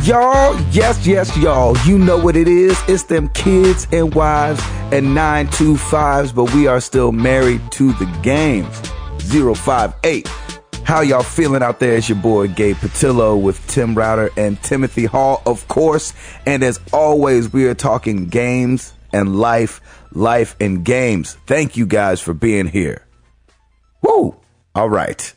y'all. Yes, y'all. You know what it is. It's them kids and wives and 925s, but we are still married to the games. 058. How y'all feeling out there? It's your boy Gabe Patillo with Tim Router and Timothy Hall, of course. And as always, we are talking games and life and games. Thank you guys for being here. Woo! All right.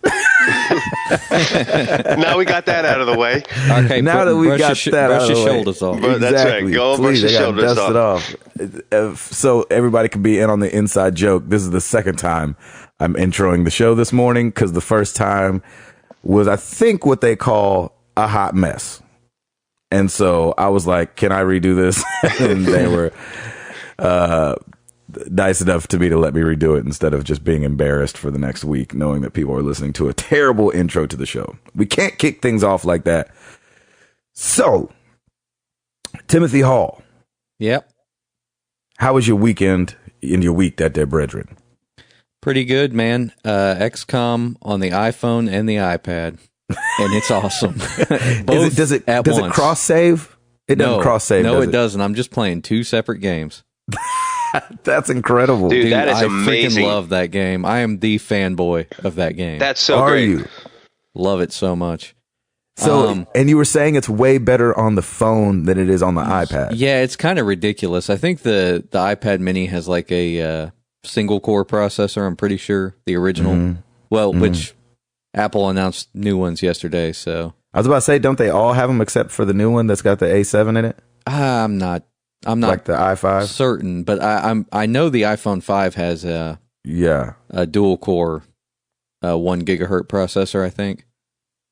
Now we got that out of the way. Okay, now that we got that out of the way. Brush your shoulders off. Exactly. That's right. Go brush your shoulders off. So everybody can be in on the inside joke. This is the second time I'm introing the show this morning because the first time was, I think, what they call a hot mess. And so I was like, can I redo this? And they were nice enough to me to let me redo it instead of just being embarrassed for the next week, knowing that people are listening to a terrible intro to the show. We can't kick things off like that. So, Timothy Hall. Yep. How was your weekend in your week, that there, brethren? Pretty good, man. XCOM on the iPhone and the iPad, and it's awesome. Both does it cross save? It doesn't cross save. No, it doesn't. I'm just playing two separate games. That's incredible, dude. That is amazing. I freaking love that game. I am the fanboy of that game. That's so great. Are you? Love it so much. So, and you were saying it's way better on the phone than it is on the iPad. Yeah, it's kind of ridiculous. I think the iPad Mini has like a single core processor. I'm pretty sure the original. Mm-hmm. Well, which Apple announced new ones yesterday. So I was about to say, don't they all have them except for the new one that's got the A7 in it? I'm not like the i5 certain, but I know the iPhone 5 has a dual core 1 gigahertz processor, I think.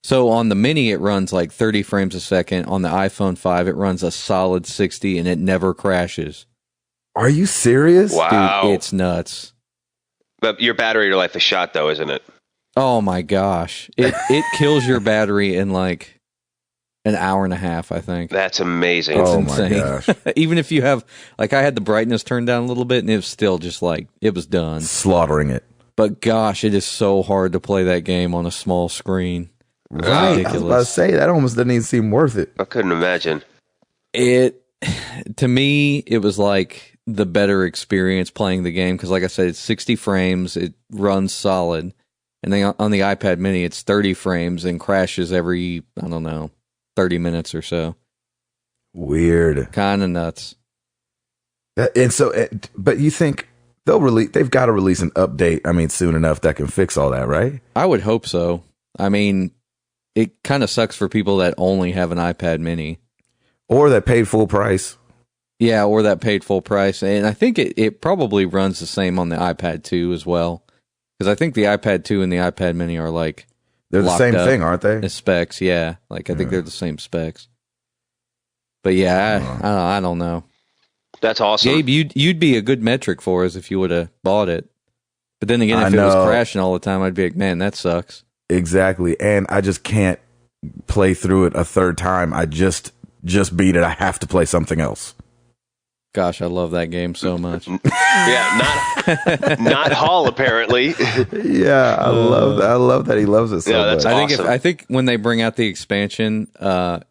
So on the Mini it runs like 30 frames a second. On the iPhone 5 it runs a solid 60 and it never crashes. Are you serious? Wow. Dude, it's nuts. But your battery life is shot though, isn't it? Oh my gosh. It kills your battery in like an hour and a half, I think. That's amazing. It's insane. My gosh. Even if you have, like, I had the brightness turned down a little bit and it was still just like, it was done. Slaughtering it. But gosh, it is so hard to play that game on a small screen. Right. Ridiculous. I was about to say, that almost doesn't even seem worth it. I couldn't imagine. To me, it was like the better experience playing the game because, like I said, it's 60 frames, it runs solid. And then on the iPad Mini, it's 30 frames and crashes every, I don't know, 30 minutes or so. Weird. Kind of nuts. And so, but you think they've got to release an update, I mean, soon enough that can fix all that, right? I would hope so. I mean, it kind of sucks for people that only have an iPad Mini. Or that paid full price. Yeah, or that paid full price. And I think it probably runs the same on the iPad 2 as well. Because I think the iPad 2 and the iPad Mini are like... They're the same thing, aren't they? The specs, yeah. Like, I think they're the same specs. But yeah, I don't know. That's awesome. Gabe, you'd be a good metric for us if you would have bought it. But then again, if it was crashing all the time, I'd be like, man, that sucks. Exactly. And I just can't play through it a third time. I just beat it. I have to play something else. Gosh, I love that game so much. Yeah, not Hall apparently. Yeah, I love that he loves it so much. That's awesome. I think when they bring out the expansion, I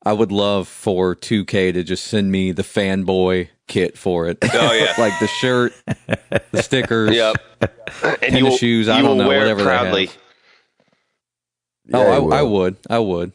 would love for 2K to just send me the fanboy kit for it. Oh yeah, like the shirt, the stickers, yep, and the shoes. I don't know, wear whatever proudly. They have. I would.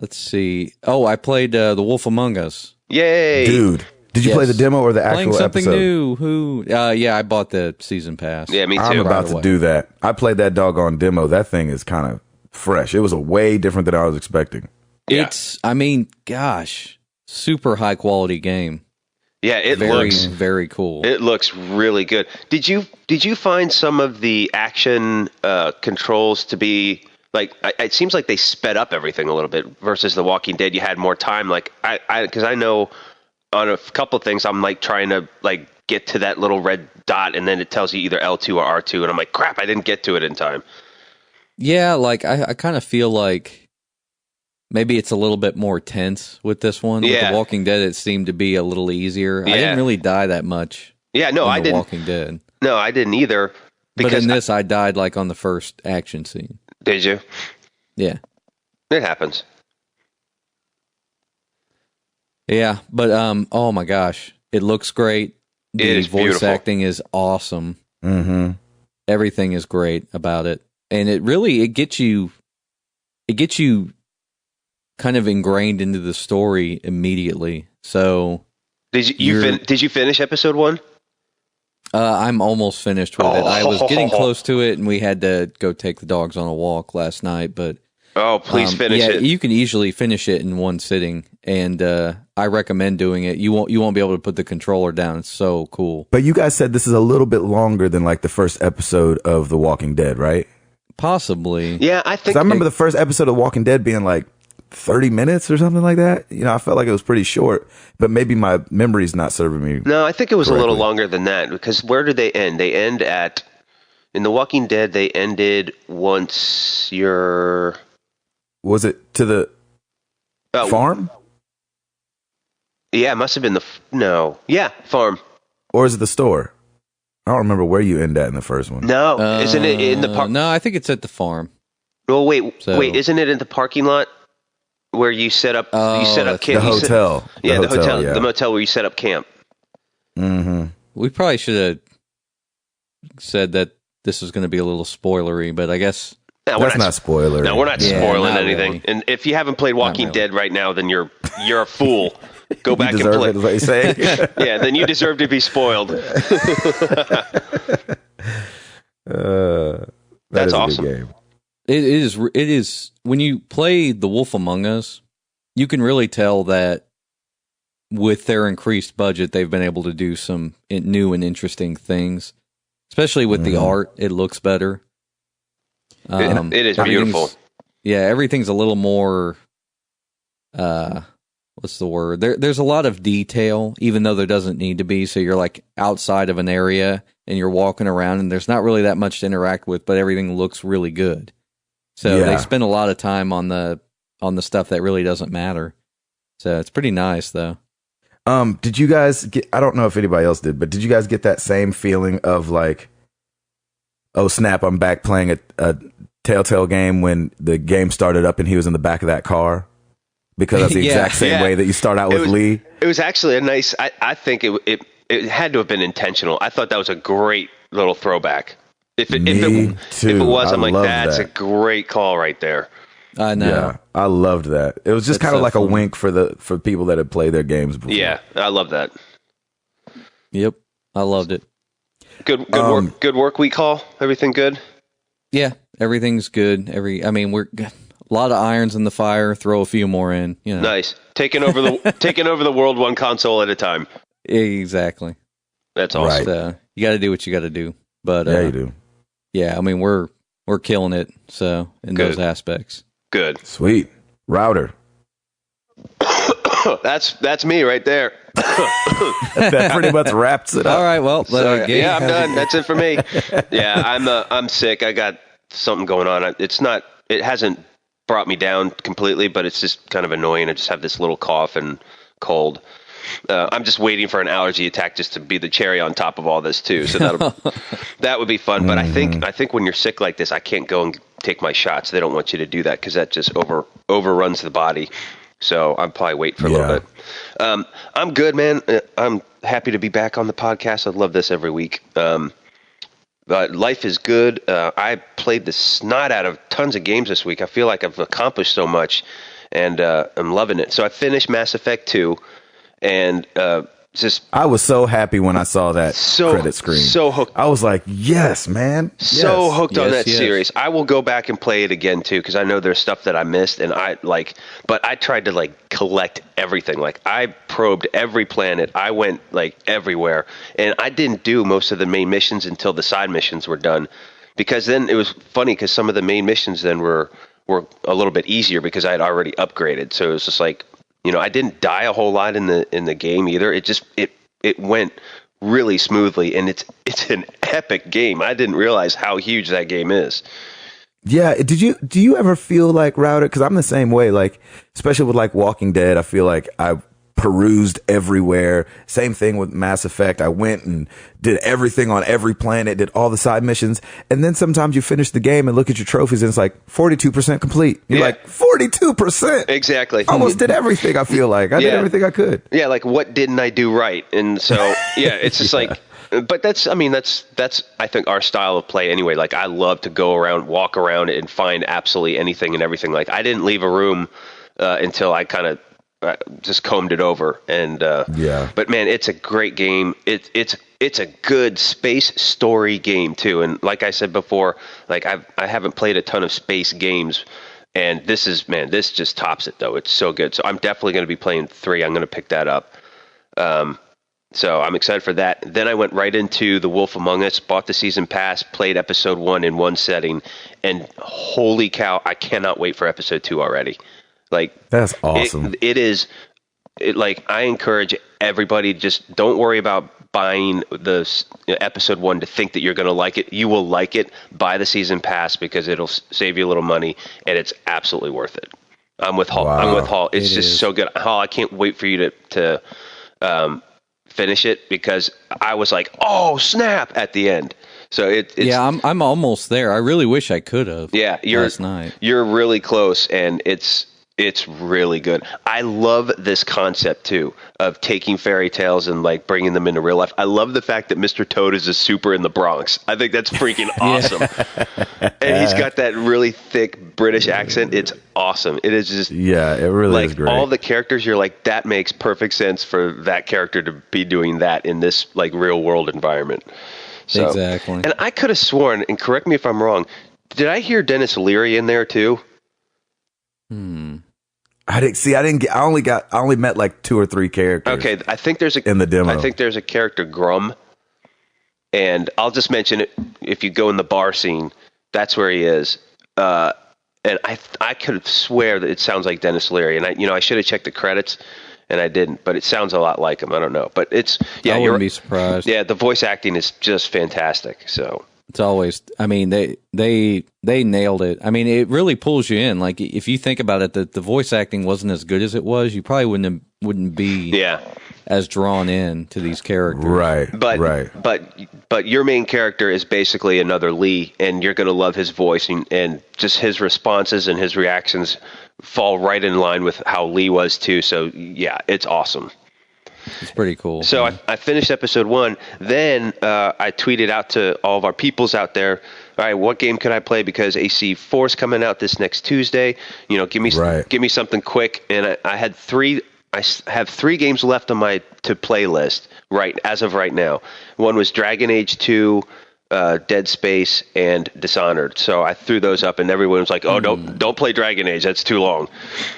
Let's see. Oh, I played The Wolf Among Us. Yay, dude! Did you play the demo or the actual Playing something episode? new? Yeah, I bought the season pass. Yeah, me too. I'm about to do that. I played that doggone demo. That thing is kind of fresh. It was a way different than I was expecting. Yeah. I mean, gosh, super high quality game. Yeah, it looks very cool. It looks really good. Did you find some of the action controls to be like? It seems like they sped up everything a little bit versus The Walking Dead. You had more time. Like because I know on a couple of things I'm like trying to like get to that little red dot, and then it tells you either L2 or R2, and I'm like, crap, I didn't get to it in time. Yeah, like I kind of feel like maybe it's a little bit more tense with this one. Yeah. With The Walking Dead, it seemed to be a little easier. Yeah. I didn't really die that much. Yeah, no, I didn't. Walking Dead. No, I didn't either. But in this, I died like on the first action scene. Did you? Yeah. It happens. Yeah, but oh my gosh, it looks great. The voice beautiful. acting is awesome. Mm-hmm. Everything is great about it, and it gets you kind of ingrained into the story immediately. So, did you finish episode 1? I'm almost finished with it. I was getting close to it, and we had to go take the dogs on a walk last night. But please finish it. You can easily finish it in one sitting, and I recommend doing it. You won't be able to put the controller down. It's so cool. But you guys said this is a little bit longer than like the first episode of The Walking Dead, right? Possibly. Yeah, I think. I remember the first episode of Walking Dead being like 30 minutes or something like that. You know, I felt like it was pretty short, but maybe my memory's not serving me. No, I think it was correctly. a little longer than that, because where did they end? They end in The Walking Dead, they ended once you're... Was it to the farm? Yeah, it must have been farm. Or is it the store? I don't remember where you end at in the first one. No, isn't it in the park? No, I think it's at the farm. Well, wait, isn't it in the parking lot where you set up? You set up camp. The hotel. The hotel. Yeah. The motel where you set up camp. Mm-hmm. We probably should have said that this was going to be a little spoilery, but I guess that's not spoilery. No, we're not spoiling anything. Really. And if you haven't played Walking Dead right now, then you're a fool. Go back and play. It, is what you say. Yeah, then you deserve to be spoiled. That's awesome. Game. It is. When you play The Wolf Among Us, you can really tell that with their increased budget, they've been able to do some new and interesting things, especially with the art. It looks better. It is beautiful. Yeah, everything's a little more... what's the word? There's a lot of detail, even though there doesn't need to be. So you're like outside of an area and you're walking around and there's not really that much to interact with, but everything looks really good. So they spend a lot of time on the stuff that really doesn't matter. So it's pretty nice though. Did you guys get, I don't know if anybody else did, but did you guys get that same feeling of like, oh snap, I'm back playing a Telltale game when the game started up and he was in the back of that car? Because that's the exact same way that you start out with Lee. It was actually a nice. I think it had to have been intentional. I thought that was a great little throwback. If it was, I'm like, that's a great call right there. I know. Yeah, I loved that. It was just kind of like fun. A wink for people that had played their games before. Yeah, I love that. Yep, I loved it. Good work. Good work week, Hall. Everything good? Yeah, everything's good. We're a lot of irons in the fire. Throw a few more in. You know. Nice. Taking over the world one console at a time. Exactly. That's awesome. Right. You got to do what you got to do. But yeah, you do. Yeah, we're killing it. So in those aspects. Good. Sweet. Router. That's me right there. That pretty much wraps it up. All right. Well, yeah, I'm done. That's it for me. Yeah, I'm sick. I got something going on. It hasn't brought me down completely, but it's just kind of annoying. I just have this little cough and cold. I'm just waiting for an allergy attack just to be the cherry on top of all this too. So that would be fun. But I think when you're sick like this, I can't go and take my shots. They don't want you to do that because that just overruns the body. So I'm probably waiting for a little bit. I'm good, man. I'm happy to be back on the podcast. I love this every week. But life is good. I played the snot out of tons of games this week. I feel like I've accomplished so much, and I'm loving it. So I finished Mass Effect 2, and I was so happy when I saw that credit screen. So hooked. I was like, yes, man. So hooked on that series. I will go back and play it again too, because I know there's stuff that I missed, and but I tried to collect everything. I probed every planet. I went everywhere, and I didn't do most of the main missions until the side missions were done, because then it was funny because some of the main missions then were a little bit easier because I had already upgraded. So it was just I didn't die a whole lot in the game either. It just it went really smoothly, and it's an epic game. I didn't realize how huge that game is. Yeah, do you ever feel like Router? Because I'm the same way. Especially with Walking Dead, I feel like I perused everywhere. Same thing with Mass Effect. I went and did everything on every planet, did all the side missions. And then sometimes you finish the game and look at your trophies and it's like 42% complete. You're like, 42%? Exactly. Almost did everything, I feel like. I did everything I could. Yeah, like what didn't I do right? And so, yeah, it's just like, but that's I think our style of play anyway. Like I love to go around, walk around and find absolutely anything and everything. Like I didn't leave a room until I kind of just combed it over. And but man, it's a great game. It's a good space story game too. And like I said before, like I haven't played a ton of space games, and this just tops it though. It's so good. So I'm definitely going to be playing 3. I'm going to pick that up. So I'm excited for that. Then I went right into The Wolf Among Us, bought the season pass, played episode 1 in one setting, and holy cow, I cannot wait for episode 2 already. Like that's awesome. Like I encourage everybody, just don't worry about buying the episode 1 to think that you're going to like it. You will like it. Buy the season pass because it'll save you a little money, and it's absolutely worth it. I'm with Hall. Wow. I'm with Hall. It's just so good. Hall, I can't wait for you to finish it because I was like, oh snap at the end. So it's I'm almost there. I really wish I could have. Yeah, last night. You're really close, and it's really good. I love this concept too of taking fairy tales and like bringing them into real life. I love the fact that Mr. Toad is a super in the Bronx. I think that's freaking awesome. And he's got that really thick British accent. It's awesome. It is just it really is great. All the characters, you're like, that makes perfect sense for that character to be doing that in this like real world environment. So, exactly. And I could have sworn, and correct me if I'm wrong, did I hear Dennis Leary in there too? I only met like 2 or 3 characters. Okay, I think there's in the demo. I think there's a character Grum, and I'll just mention it. If you go in the bar scene, that's where he is. And I could swear that it sounds like Dennis Leary, and I should have checked the credits, and I didn't. But it sounds a lot like him. I don't know, but it's I wouldn't be surprised. Yeah, the voice acting is just fantastic. So. It's always, I mean, they nailed it. I mean, it really pulls you in. Like, if you think about it, the voice acting wasn't as good as it was, you probably wouldn't be as drawn in to these characters. Right. But your main character is basically another Lee, and you're going to love his voice, and just his responses and his reactions fall right in line with how Lee was too. So yeah, it's awesome. It's pretty cool. So I finished episode 1. Then I tweeted out to all of our peoples out there, all right, what game can I play? Because AC4 is coming out this next Tuesday. Give me something quick. And I had 3. I have 3 games left on my to play list as of right now. One was Dragon Age 2, Dead Space, and Dishonored. So I threw those up, and everyone was like, "Oh, don't play Dragon Age. That's too long."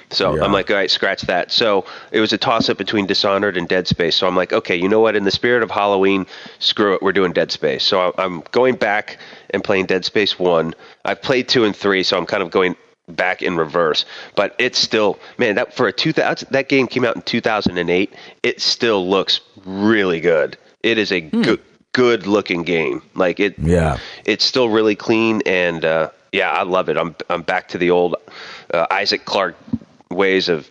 So I'm like, "All right, scratch that." So it was a toss-up between Dishonored and Dead Space. So I'm like, "Okay, you know what? In the spirit of Halloween, screw it. We're doing Dead Space." So I'm going back and playing Dead Space 1. I've played 2 and 3, so I'm kind of going back in reverse. But it's still, man, that game came out in 2008. It still looks really good. It is a good looking game. Like it's still really clean, and I love it. I'm back to the old Isaac Clarke ways of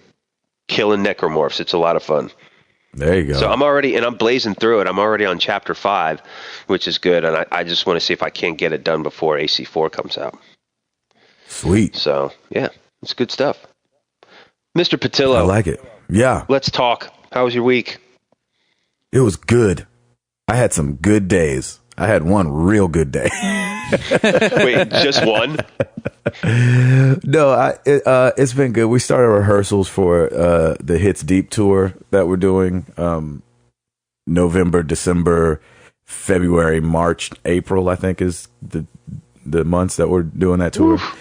killing necromorphs. It's a lot of fun. There you go. So I'm blazing through it. I'm already on chapter 5, which is good, and I just want to see if I can't get it done before AC4 comes out. Sweet. So yeah, it's good stuff. Mr. Patillo, I like it. Yeah. Let's talk. How was your week? It was good. I had some good days. I had one real good day. Wait, just one? No, it's been good. We started rehearsals for the Hits Deep tour that we're doing. November, December, February, March, April, I think is the months that we're doing that tour. Oof.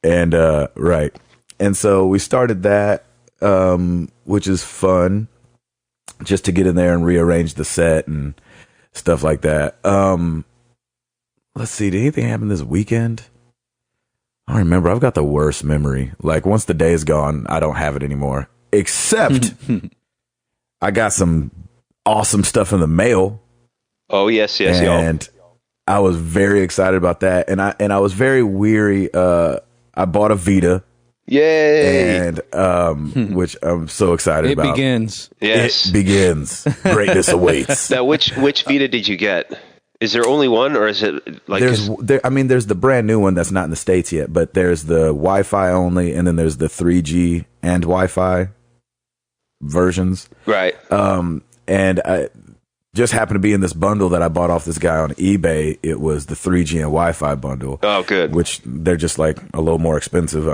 And right. And so we started that, which is fun, just to get in there and rearrange the set and stuff like that. Let's see, did anything happen this weekend? I don't remember. I've got the worst memory. Like, once the day is gone, I don't have it anymore. Except I got some awesome stuff in the mail. Oh, yes. And I was very excited about that. And I was very weary. I bought a Vita Yay! And which I'm so excited about. It begins. Yes. It begins. Greatness awaits. Now, which Vita did you get? Is there only one, or is it like? There's the brand new one that's not in the States yet, but there's the Wi-Fi only, and then there's the 3G and Wi-Fi versions. Right. And I just happened to be in this bundle that I bought off this guy on eBay. It was the 3G and Wi-Fi bundle. Oh, good. Which they're just like a little more expensive,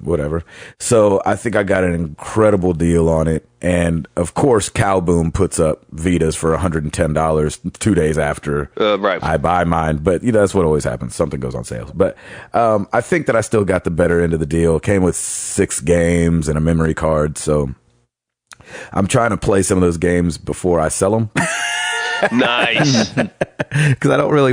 whatever. So I think I got an incredible deal on it. And of course, Cowboom puts up Vitas for $110 2 days after right. I buy mine. But that's what always happens. Something goes on sale. But I think that I still got the better end of the deal. It came with 6 games and a memory card. So I'm trying to play some of those games before I sell them. Nice. Because I really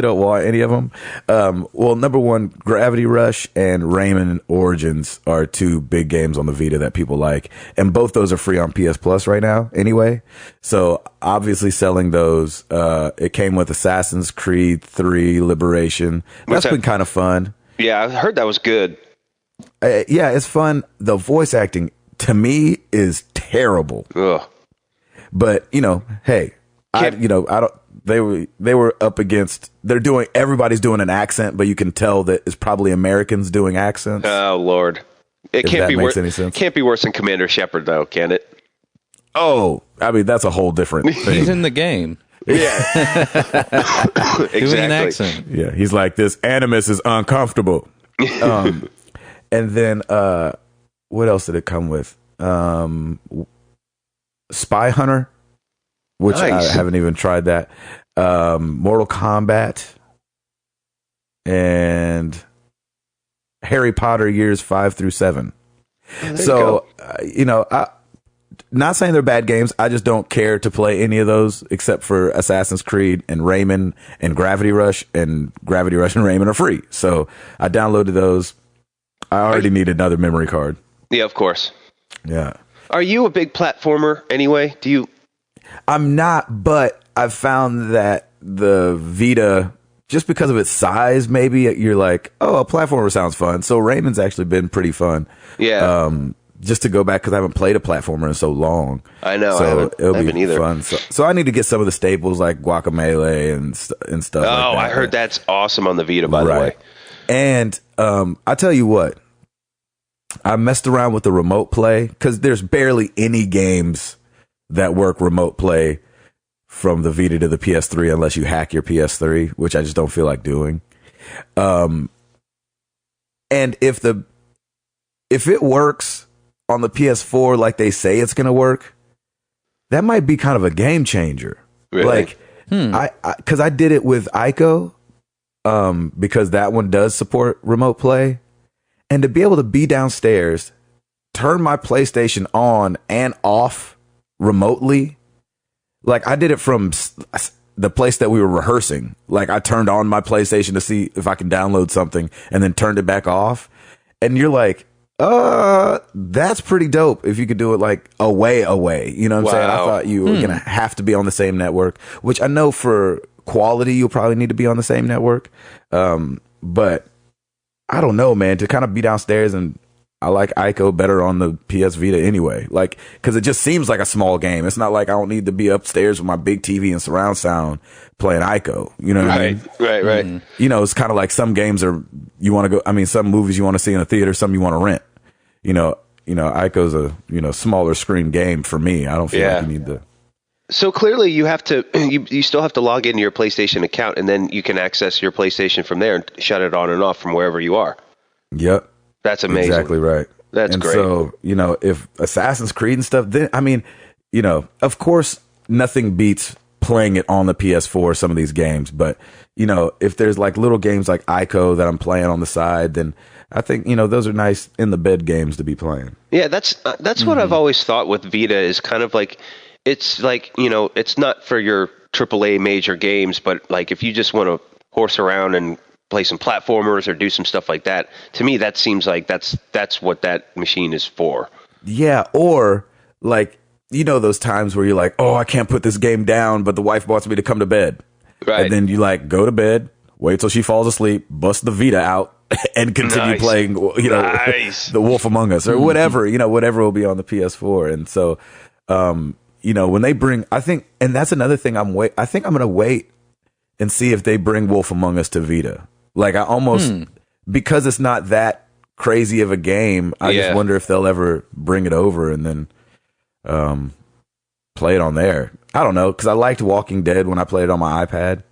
don't want any of them. Well, number one, Gravity Rush and Rayman Origins are 2 big games on the Vita that people like, and both those are free on PS Plus right now anyway. So obviously selling those. It came with Assassin's Creed 3 Liberation. That's been kind of fun. Yeah, I heard that was good. Yeah, it's fun. The voice acting to me is terrible. Ugh. But hey. I don't. They were up against. Everybody's doing an accent, but you can tell that it's probably Americans doing accents. Oh Lord, it can't be worse. Any sense. Can't be worse than Commander Shepard, though, can it? Oh, I mean that's a whole different thing. He's in the game. Yeah, Doing exactly. an accent. Yeah, he's like, this animus is uncomfortable. And then what else did it come with? Spy Hunter. Which nice. I haven't even tried that. Mortal Kombat and Harry Potter years 5 through 7. So, not saying they're bad games. I just don't care to play any of those except for Assassin's Creed and Rayman and Gravity Rush. And Gravity Rush and Rayman are free. So I downloaded those. I already need another memory card. Yeah, of course. Yeah. Are you a big platformer anyway? Do you? I'm not, but I've found that the Vita, just because of its size, maybe you're like, oh, a platformer sounds fun. So Rayman's actually been pretty fun. Yeah. Just to go back, because I haven't played a platformer in so long. I know. So it'll be either. fun. So I need to get some of the staples like Guacamelee and stuff like that. Oh, I heard that's awesome on the Vita, by the way. And I tell you what, I messed around with the remote play, because there's barely any games that work remote play from the Vita to the PS3 unless you hack your PS3, which I just don't feel like doing. And if it works on the PS4 like they say it's going to work, that might be kind of a game changer. Really? Like, because I did it with Ico, because that one does support remote play, and to be able to be downstairs, turn my PlayStation on and off remotely, like I did it from the place that we were rehearsing. Like I turned on my PlayStation to see if I can download something and then turned it back off. And you're like, that's pretty dope if you could do it like away. You know what I'm saying? I thought you were going to have to be on the same network, which I know for quality, you'll probably need to be on the same network. But I don't know, man, to kind of be downstairs, and I like Ico better on the PS Vita anyway. Like, because it just seems like a small game. It's not like I don't need to be upstairs with my big TV and surround sound playing Ico. You know what I mean? Right. Mm-hmm. It's kind of like some games you want to go. I mean, some movies you want to see in a theater, some you want to rent. Ico's a smaller screen game for me. I don't feel like you need to. So clearly, you have to. You still have to log into your PlayStation account, and then you can access your PlayStation from there and shut it on and off from wherever you are. Yep. That's amazing. Exactly right. That's great. So, if Assassin's Creed and stuff, then, I mean, of course, nothing beats playing it on the PS4, some of these games. But, if there's like little games like Ico that I'm playing on the side, then I think, those are nice in the bed games to be playing. Yeah, that's what I've always thought with Vita is kind of like, it's like, it's not for your AAA major games, but like if you just want to horse around and play some platformers or do some stuff like that, to me that seems like that's what that machine is for. Yeah, or like those times where you're like, oh, I can't put this game down, but the wife wants me to come to bed. Right. And then you like go to bed, wait till she falls asleep, bust the Vita out, and continue playing, The Wolf Among Us or whatever, whatever will be on the PS4. And so, when they bring, I think, and that's another thing I think I'm going to wait and see if they bring Wolf Among Us to Vita. Like I almost, because it's not that crazy of a game, I just wonder if they'll ever bring it over and then play it on there. I don't know, because I liked Walking Dead when I played it on my iPad.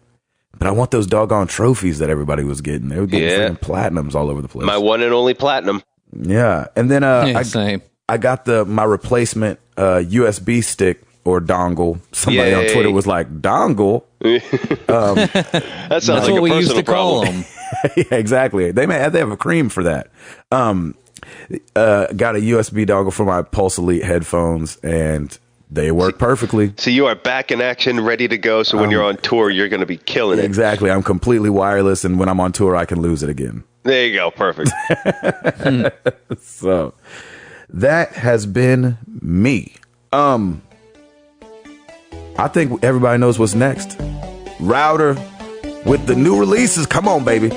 But I want those doggone trophies that everybody was getting. They were getting platinums all over the place. My one and only platinum. Yeah. And then same. I got my replacement USB stick or dongle. Somebody on Twitter was like, dongle? That sounds like what a we personal used to call problem. them. Yeah, exactly. They have a cream for that. Got a USB dongle for my Pulse Elite headphones, and they work perfectly. So you are back in action, ready to go. So when you're on tour, you're going to be killing it. Exactly. I'm completely wireless, and when I'm on tour, I can lose it again. There you go. Perfect. So that has been me. I think everybody knows what's next. Router with the new releases. Come on, baby.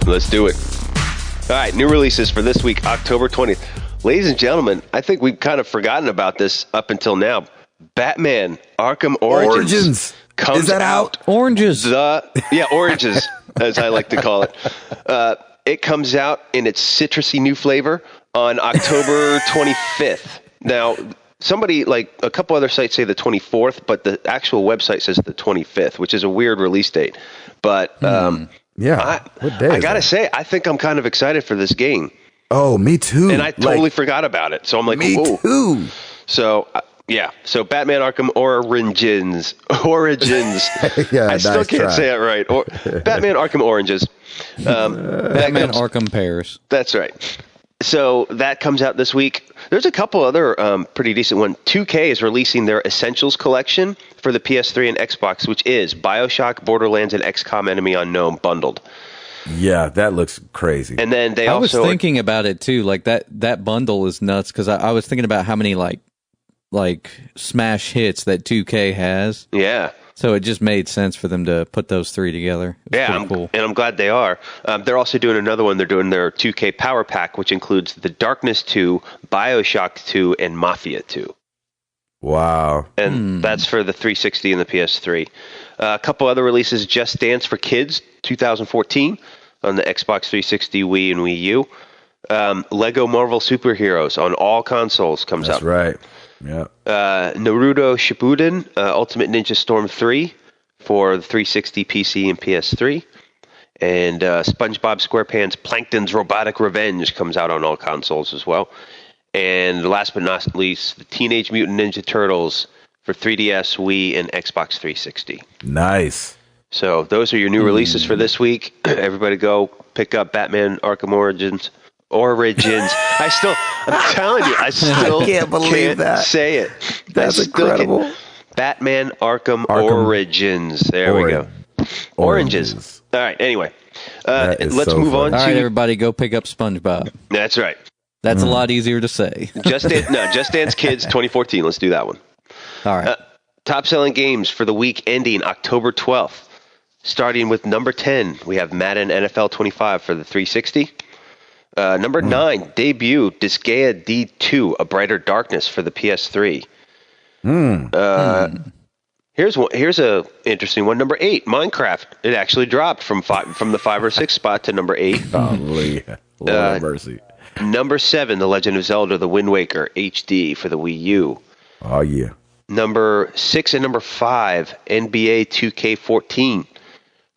Let's do it. All right, new releases for this week, October 20th. Ladies and gentlemen, I think we've kind of forgotten about this up until now. Batman Arkham Origins. Is that out? Oranges. Oranges, as I like to call it. It comes out in its citrusy new flavor on October 25th. Now, somebody, like a couple other sites say the 24th, but the actual website says the 25th, which is a weird release date. But what day I gotta say, I think I'm kind of excited for this game. Oh, me too. And I totally forgot about it. So I'm like, me too. So so Batman Arkham Origins. Yeah, I still can't say it right. Batman Arkham Oranges. Batman Arkham Pears. That's right. So that comes out this week. There's a couple other pretty decent ones. 2K is releasing their Essentials collection for the PS3 and Xbox, which is BioShock, Borderlands, and XCOM Enemy Unknown bundled. Yeah, that looks crazy. And then I was thinking about it too. Like that bundle is nuts because I was thinking about how many like smash hits that 2K has. Yeah. So it just made sense for them to put those three together. Cool. And I'm glad they are. They're also doing another one. They're doing their 2K Power Pack, which includes The Darkness 2, BioShock 2, and Mafia 2. Wow. And that's for the 360 and the PS3. A couple other releases, Just Dance for Kids, 2014, on the Xbox 360, Wii, and Wii U. Lego Marvel Superheroes on all consoles comes out. That's right. Yeah. Naruto Shippuden, Ultimate Ninja Storm 3 for the 360, PC, and PS3. And SpongeBob SquarePants Plankton's Robotic Revenge comes out on all consoles as well. And last but not least, the Teenage Mutant Ninja Turtles for 3DS, Wii, and Xbox 360. Nice. So those are your new releases for this week. Everybody go pick up Batman Arkham Origins. I'm telling you, I still can't say it. That's incredible. Batman Arkham Origins. There we go. Oranges. All right. Anyway, let's move on to. All right, everybody, go pick up SpongeBob. That's right. That's a lot easier to say. Just Dance Kids 2014. Let's do that one. All right. Top selling games for the week ending October 12th. Starting with number 10, we have Madden NFL 25 for the 360. Number 9, debut Disgaea D2, A Brighter Darkness for the PS3. Here's a interesting one. Number 8, Minecraft. It actually dropped from the 5 or 6 spot to number 8. Holy Lord have mercy. Number 7, The Legend of Zelda: The Wind Waker HD for the Wii U. Oh yeah. Number 6 and number 5, NBA 2K14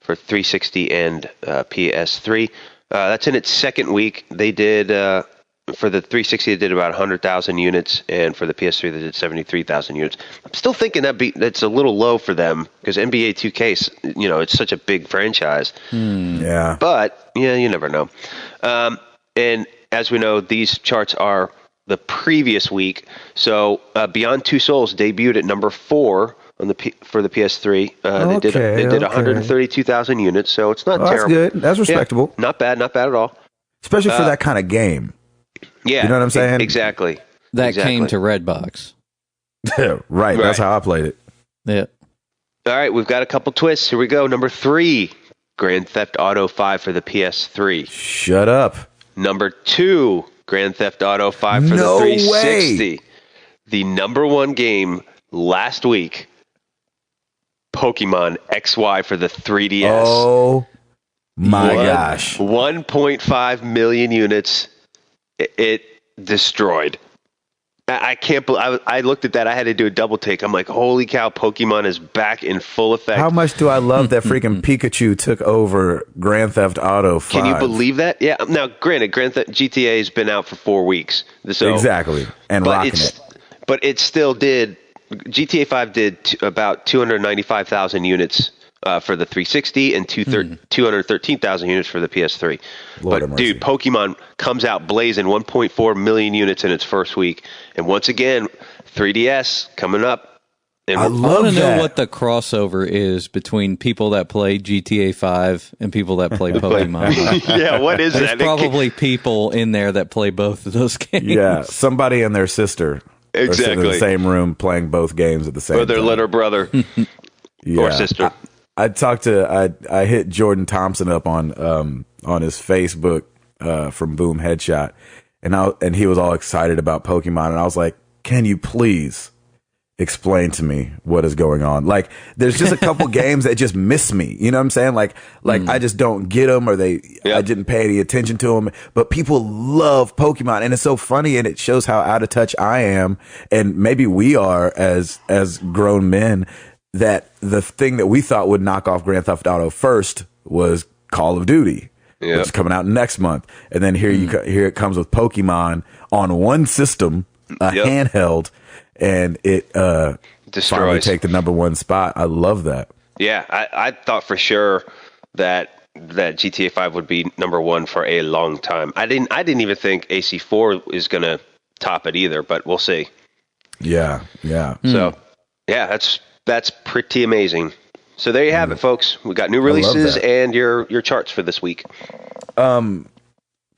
for 360 and PS3. That's in its second week. They did For the 360, it did about 100,000 units, and for the PS3, they did 73,000 units. I'm still thinking that's a little low for them because NBA 2K, it's such a big franchise. Yeah. But you never know. And as we know, these charts are the previous week. So Beyond Two Souls debuted at number 4 for the PS3. They did 132,000 units, so it's not terrible. That's good. That's respectable. Yeah, not bad at all. Especially for that kind of game. Yeah, you know what I'm saying? Exactly. That came to Redbox. right. That's how I played it. Yeah. All right, we've got a couple twists. Here we go. Number 3, Grand Theft Auto 5 for the PS3. Shut up. Number 2, Grand Theft Auto 5 for the 360. Way. The number 1 game last week, Pokemon XY for the 3DS. Oh my gosh. 1.5 million units. It destroyed. I can't believe I looked at that. I had to do a double take. I'm like, holy cow, Pokemon is back in full effect. How much do I love that freaking Pikachu took over Grand Theft Auto 5? Can you believe that? Yeah. Now, granted, GTA has been out for 4 weeks. So, exactly. And rocking it. But it still did. GTA 5 did about 295,000 units for the 360 and 213,000 units for the PS3. But dude, Pokemon comes out blazing, 1.4 million units in its first week. And once again, 3DS coming up. And I want to know what the crossover is between people that play GTA 5 and people that play Pokemon. Yeah, what is There's that? Probably people in there that play both of those games. Yeah, somebody and their sister. Exactly. In the same room playing both games at the same time. Or their little brother or sister. I hit Jordan Thompson up on his Facebook from Boom Headshot, and he was all excited about Pokemon, and I was like, "Can you please explain to me what is going on?" Like, there's just a couple games that just miss me. You know what I'm saying? Like I just don't get them, or I didn't pay any attention to them. But people love Pokemon, and it's so funny, and it shows how out of touch I am, and maybe we are as grown men. That the thing that we thought would knock off Grand Theft Auto first was Call of Duty, which is coming out next month, and then here it comes with Pokemon on one system, handheld, and it finally take the number 1 spot. I love that. Yeah, I thought for sure that GTA 5 would be number 1 for a long time. I didn't even think AC4 is going to top it either, but we'll see. Yeah. So that's pretty amazing. So there you have it, folks. We got new releases and your charts for this week.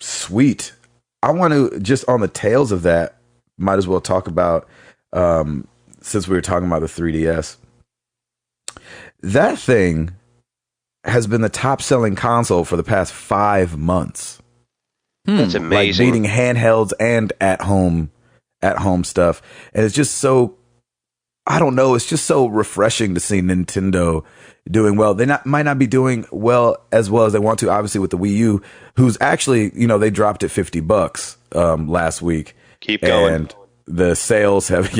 Sweet. I want to just on the tails of that, might as well talk about since we were talking about the 3DS. That thing has been the top selling console for the past 5 months. That's amazing. Like beating handhelds and at home stuff. And it's just so, I don't know, it's just so refreshing to see Nintendo doing well. They might not be doing well as they want to, obviously, with the Wii U, who's actually, they dropped it $50 last week. Keep going. And the sales have,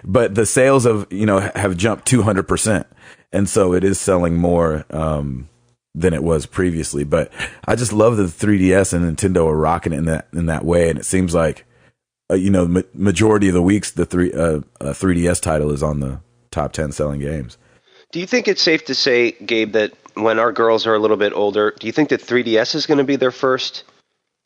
but the sales have jumped 200%. And so it is selling more than it was previously. But I just love that the 3DS and Nintendo are rocking it in that way. And it seems like, majority of the weeks, the 3DS title is on the top 10 selling games. Do you think it's safe to say, Gabe, that when our girls are a little bit older, do you think that 3DS is going to be their first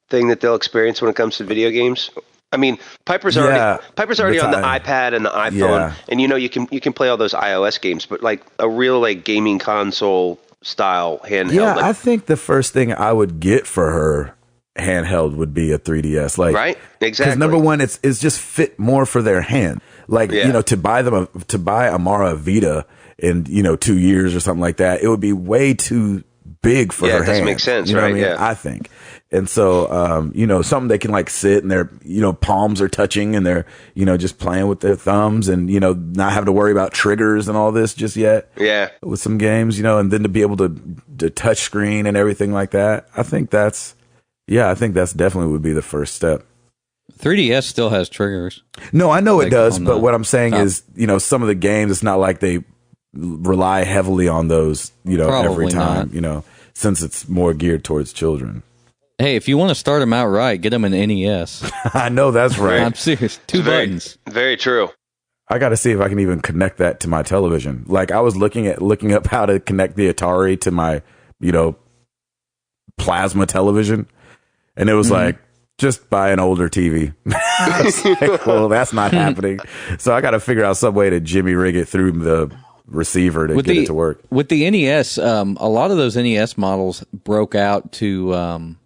thing that they'll experience when it comes to video games? I mean, Piper's already on the iPad and the iPhone, and you can play all those iOS games, but like a real gaming console style handheld. Yeah, I think the first thing I would get for her handheld would be a 3DS, right, exactly. Because number one, it's just fit more for their hand. To buy Amara Vita in 2 years or something like that, it would be way too big for her hand. Yeah, it doesn't make sense, you know right? What I mean? I think. And so, something they can sit and their, palms are touching and they're, just playing with their thumbs and, not having to worry about triggers and all this just yet. Yeah. With some games, and then to be able to touch screen and everything like that. I think that's definitely would be the first step. 3DS still has triggers. No, I know it does, but what I'm saying is, some of the games, it's not like they rely heavily on those, every time, since it's more geared towards children. Hey, if you want to start them out right, get them an NES. I know that's right. I'm serious. Two buttons. Very true. I got to see if I can even connect that to my television. Like I was looking up how to connect the Atari to my, plasma television, and it was like, just buy an older TV. I was like, well, that's not happening. So I got to figure out some way to jimmy rig it through the receiver to get it to work. With the NES, a lot of those NES models broke out to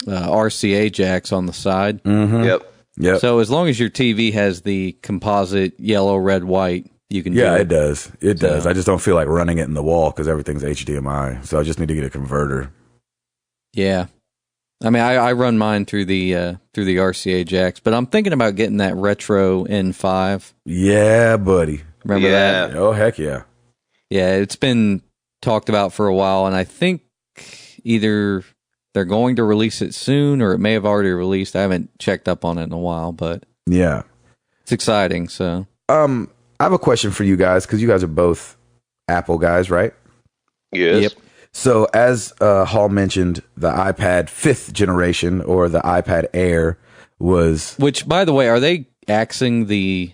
RCA jacks on the side. Mm-hmm. Yep. So as long as your TV has the composite yellow, red, white, you can do it does. It does. I just don't feel like running it in the wall because everything's HDMI. So I just need to get a converter. Yeah. I mean, I run mine through the RCA jacks, but I'm thinking about getting that retro N5. Yeah, buddy. Remember that? Oh, heck yeah. Yeah, it's been talked about for a while, and I think either they're going to release it soon or it may have already released. I haven't checked up on it in a while, but yeah, it's exciting. So, I have a question for you guys because you guys are both Apple guys, right? Yes. Yep. So as Hall mentioned, the iPad 5th generation or the iPad Air was... Which, by the way, are they axing the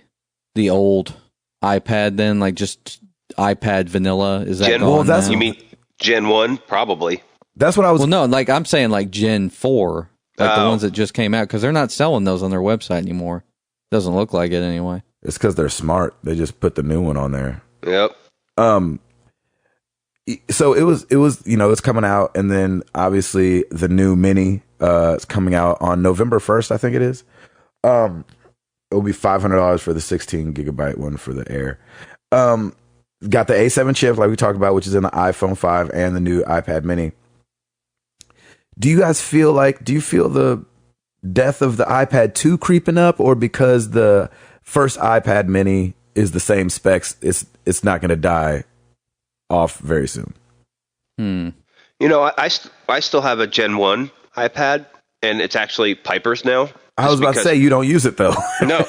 old iPad then? Like just iPad vanilla? Is that gone now? You mean Gen 1? Probably. That's what I was... Well, no, like I'm saying like Gen 4, like the ones that just came out, because they're not selling those on their website anymore. Doesn't look like it anyway. It's because they're smart. They just put the new one on there. Yep. So it was, it's coming out, and then obviously the new Mini is coming out on November 1st, I think it is. It'll be $500 for the 16 gigabyte one for the Air. Got the A7 chip, like we talked about, which is in the iPhone 5 and the new iPad Mini. Do you guys feel the death of the iPad 2 creeping up, or because the first iPad Mini is the same specs, it's not going to die off very soon? I still have a Gen 1 iPad, and it's actually Piper's now. I was about to say, you don't use it though. No,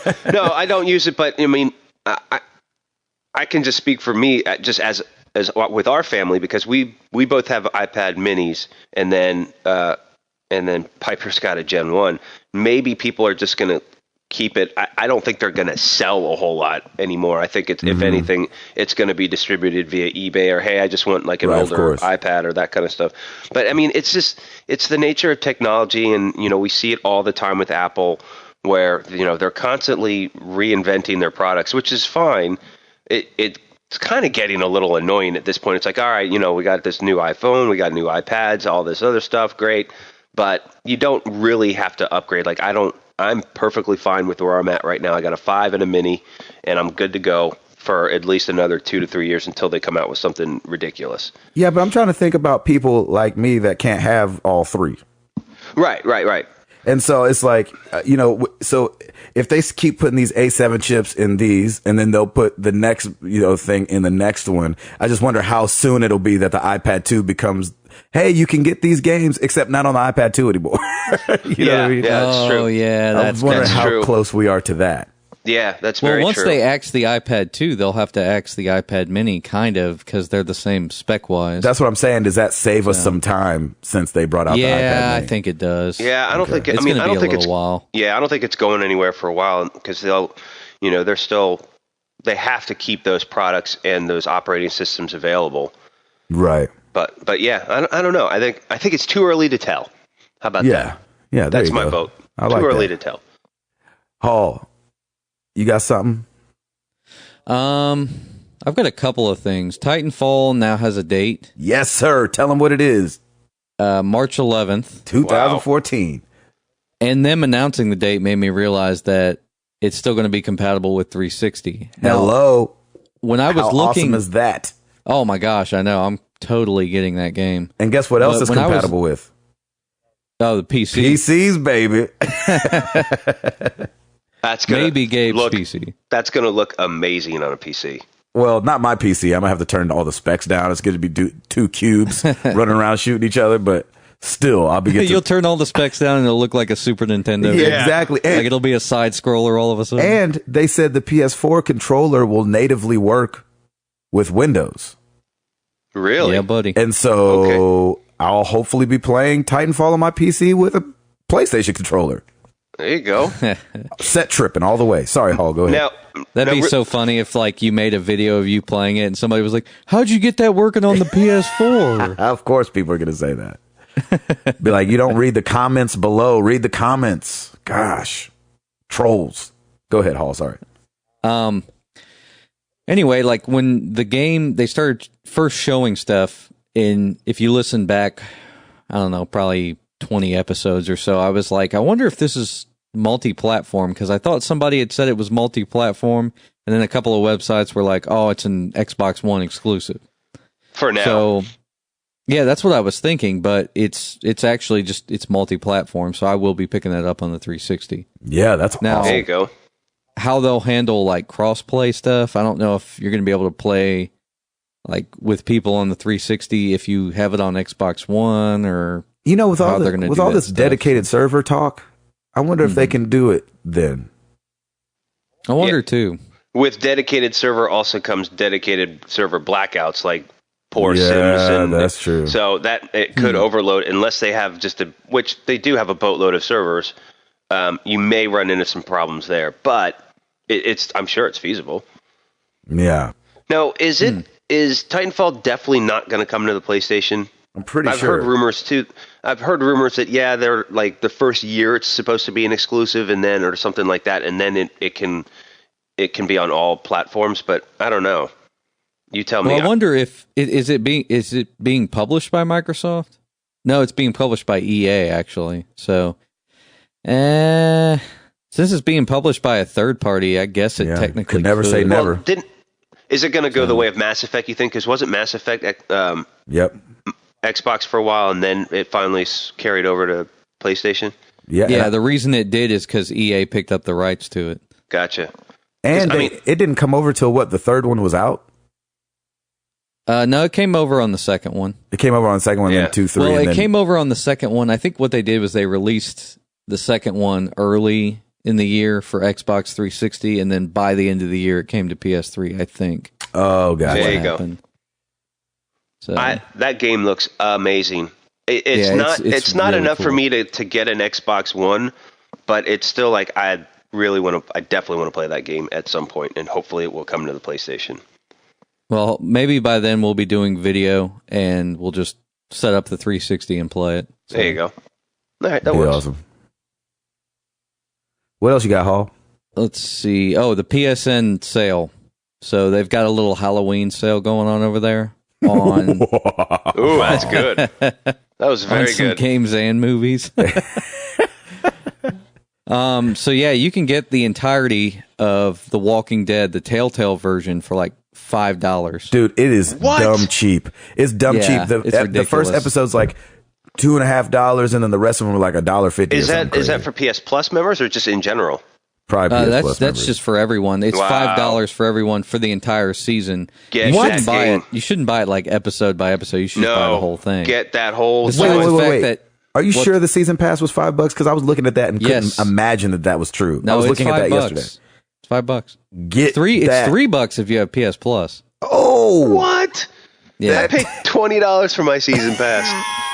I don't use it, but I mean, I can just speak for me, just as with our family, because we both have iPad minis, and then Piper's got a Gen 1. Maybe people are just going to keep it. I don't think they're going to sell a whole lot anymore. I think it's, if anything, it's going to be distributed via eBay, or, hey, I just want like an older iPad or that kind of stuff. But I mean, it's the nature of technology. And, we see it all the time with Apple, where, they're constantly reinventing their products, which is fine. It's kind of getting a little annoying at this point. It's like, all right, we got this new iPhone, we got new iPads, all this other stuff. Great. But you don't really have to upgrade. Like I'm perfectly fine with where I'm at right now. I got a 5 and a Mini, and I'm good to go for at least another 2 to 3 years until they come out with something ridiculous. Yeah, but I'm trying to think about people like me that can't have all three. Right. And so it's like, so if they keep putting these A7 chips in these, and then they'll put the next, thing in the next one, I just wonder how soon it'll be that the iPad 2 becomes, hey, you can get these games, except not on the iPad 2 anymore. You know what I mean? Yeah, that's true. Oh, yeah, I was wondering how true. close we are to that. Yeah, that's very true. Well, once they axe the iPad 2, they'll have to axe the iPad Mini, kind of, because they're the same spec-wise. That's what I'm saying. Does that save us some time since they brought out the iPad Mini? Yeah, I think it does. Yeah, I don't think it's going to be a little while. Yeah, I don't think it's going anywhere for a while, because they'll, they have to keep those products and those operating systems available. Right. But yeah, I don't know. I think it's too early to tell. How about that? Yeah, that's my vote. Too early to tell. Hall, you got something? I've got a couple of things. Titanfall now has a date. Yes, sir. Tell them what it is. March 11th, 2014. Wow. And them announcing the date made me realize that it's still going to be compatible with 360. Hello. When I was How looking, awesome is that? Oh my gosh, I know. I'm totally getting that game. And guess what else it's compatible with? Oh, the PC. PCs, baby. That's gonna maybe Gabe's PC. That's going to look amazing on a PC. Well, not my PC. I'm going to have to turn all the specs down. It's going to be two cubes running around shooting each other, but still, I'll be getting You'll turn all the specs down and it'll look like a Super Nintendo. Yeah, exactly. And, like it'll be a side scroller all of a sudden. And they said the PS4 controller will natively work with Windows. Really? Yeah, buddy. And so I'll hopefully be playing Titanfall on my PC with a PlayStation controller. There you go. Set tripping all the way. Sorry, Hall, go ahead. That'd be so funny if like you made a video of you playing it and somebody was like, "How'd you get that working on the PS4?" Of course people are going to say that. Be like, you don't read the comments below. Read the comments. Gosh. Trolls. Go ahead, Hall. Sorry. Anyway, like when the game, they started first showing stuff if you listen back, I don't know, probably 20 episodes or so, I was like, I wonder if this is multi-platform, because I thought somebody had said it was multi-platform, and then a couple of websites were like, oh, it's an Xbox One exclusive. For now. So, yeah, that's what I was thinking, but it's actually just, it's multi-platform, so I will be picking that up on the 360. Yeah, that's now, awesome. There you go. How they'll handle like cross-play stuff, I don't know if you're going to be able to play like with people on the 360 if you have it on Xbox One, or with all this dedicated server talk, I wonder if they can do it then. I wonder too. With dedicated server also comes dedicated server blackouts, like poor Sims. And that's true. So that it could overload unless they have which they do have a boatload of servers. You may run into some problems there, but I'm sure it's feasible. Yeah. Now, is Titanfall definitely not going to come to the PlayStation? I'm pretty sure. I've heard rumors too. I've heard rumors that they're like the first year it's supposed to be an exclusive, and then or something like that, and then it can be on all platforms. But I don't know. You tell me. I wonder if is it being published by Microsoft? No, it's being published by EA actually. So, since it's being published by a third party, I guess it technically could never say never. Well, is it going to go the way of Mass Effect? You think? Because wasn't Mass Effect Xbox for a while, and then it finally carried over to PlayStation? Yeah. The reason it did is because EA picked up the rights to it. Gotcha. And it didn't come over till the third one was out? No, it came over on the second one. It came over on the second one, then 2, 3. Well, it came over on the second one. I think what they did was they released the second one early in the year for Xbox 360, and then by the end of the year, it came to PS3, I think. Oh, gotcha. There you go. So that game looks amazing. It's not really enough for me to get an Xbox One, but it's still like I definitely want to play that game at some point, and hopefully it will come to the PlayStation. Well, maybe by then we'll be doing video, and we'll just set up the 360 and play it. So. There you go. All right, that works. Awesome. What else you got, Hall? Let's see. Oh, the PSN sale. So they've got a little Halloween sale going on over there. On ooh, that's good. That was very good. Some games and movies. So yeah, you can get the entirety of The Walking Dead, the Telltale version, for like $5. Dude, it is dumb cheap. It's dumb cheap. The first episode's like $2.50, and then the rest of them are like $1.50. Is that for PS Plus members or just in general? Probably PS Plus that's just for everyone. It's $5 for everyone for the entire season. You shouldn't buy it like episode by episode. You should buy the whole thing. Get that whole. Wait. Are you sure the season pass was $5? Because I was looking at that and couldn't imagine that was true. No, I was looking at that yesterday. It's $5. Get $3. It's $3 if you have PS Plus. Oh, what? Yeah, I paid $20 for my season pass.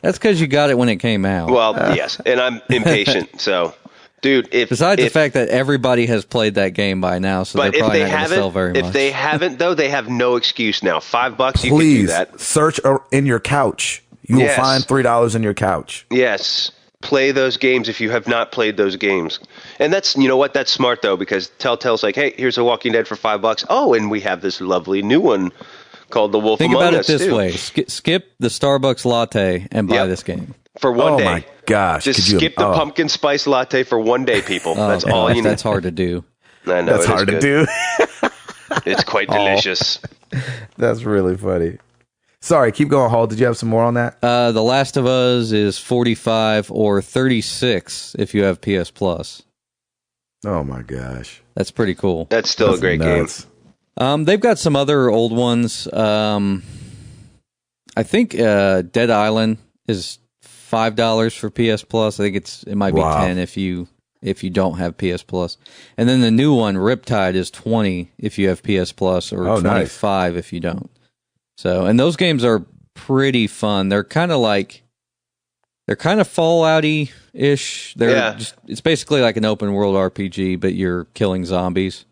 That's because you got it when it came out. Well, yes, and I'm impatient, so. Dude, besides the fact that everybody has played that game by now, so they're probably not going to sell very much. If they haven't, though, they have no excuse now. $5, you can do that. Search in your couch. You will find $3 in your couch. Yes. Play those games if you have not played those games. And that's, you know what, that's smart, though, because Telltale's like, hey, here's a Walking Dead for $5. Oh, and we have this lovely new one called The Wolf Among Us. Think about it this way. Skip the Starbucks latte and buy this game. For one day. Oh, my gosh. Just skip the pumpkin spice latte for one day, people. That's all you need. That's hard to do. I know. That's hard to do. It's quite delicious. That's really funny. Sorry, keep going, Hall. Did you have some more on that? The Last of Us is 45 or 36 if you have PS Plus. Oh, my gosh. That's pretty cool. That's still a great game. They've got some other old ones. I think Dead Island is $5 for PS Plus. I think it might be 10 if you don't have PS Plus. And then the new one, Riptide, is 20 if you have PS Plus, or 25 if you don't. So, and those games are pretty fun. They're kind of Fallout-y ish. It's basically like an open world RPG, but you're killing zombies.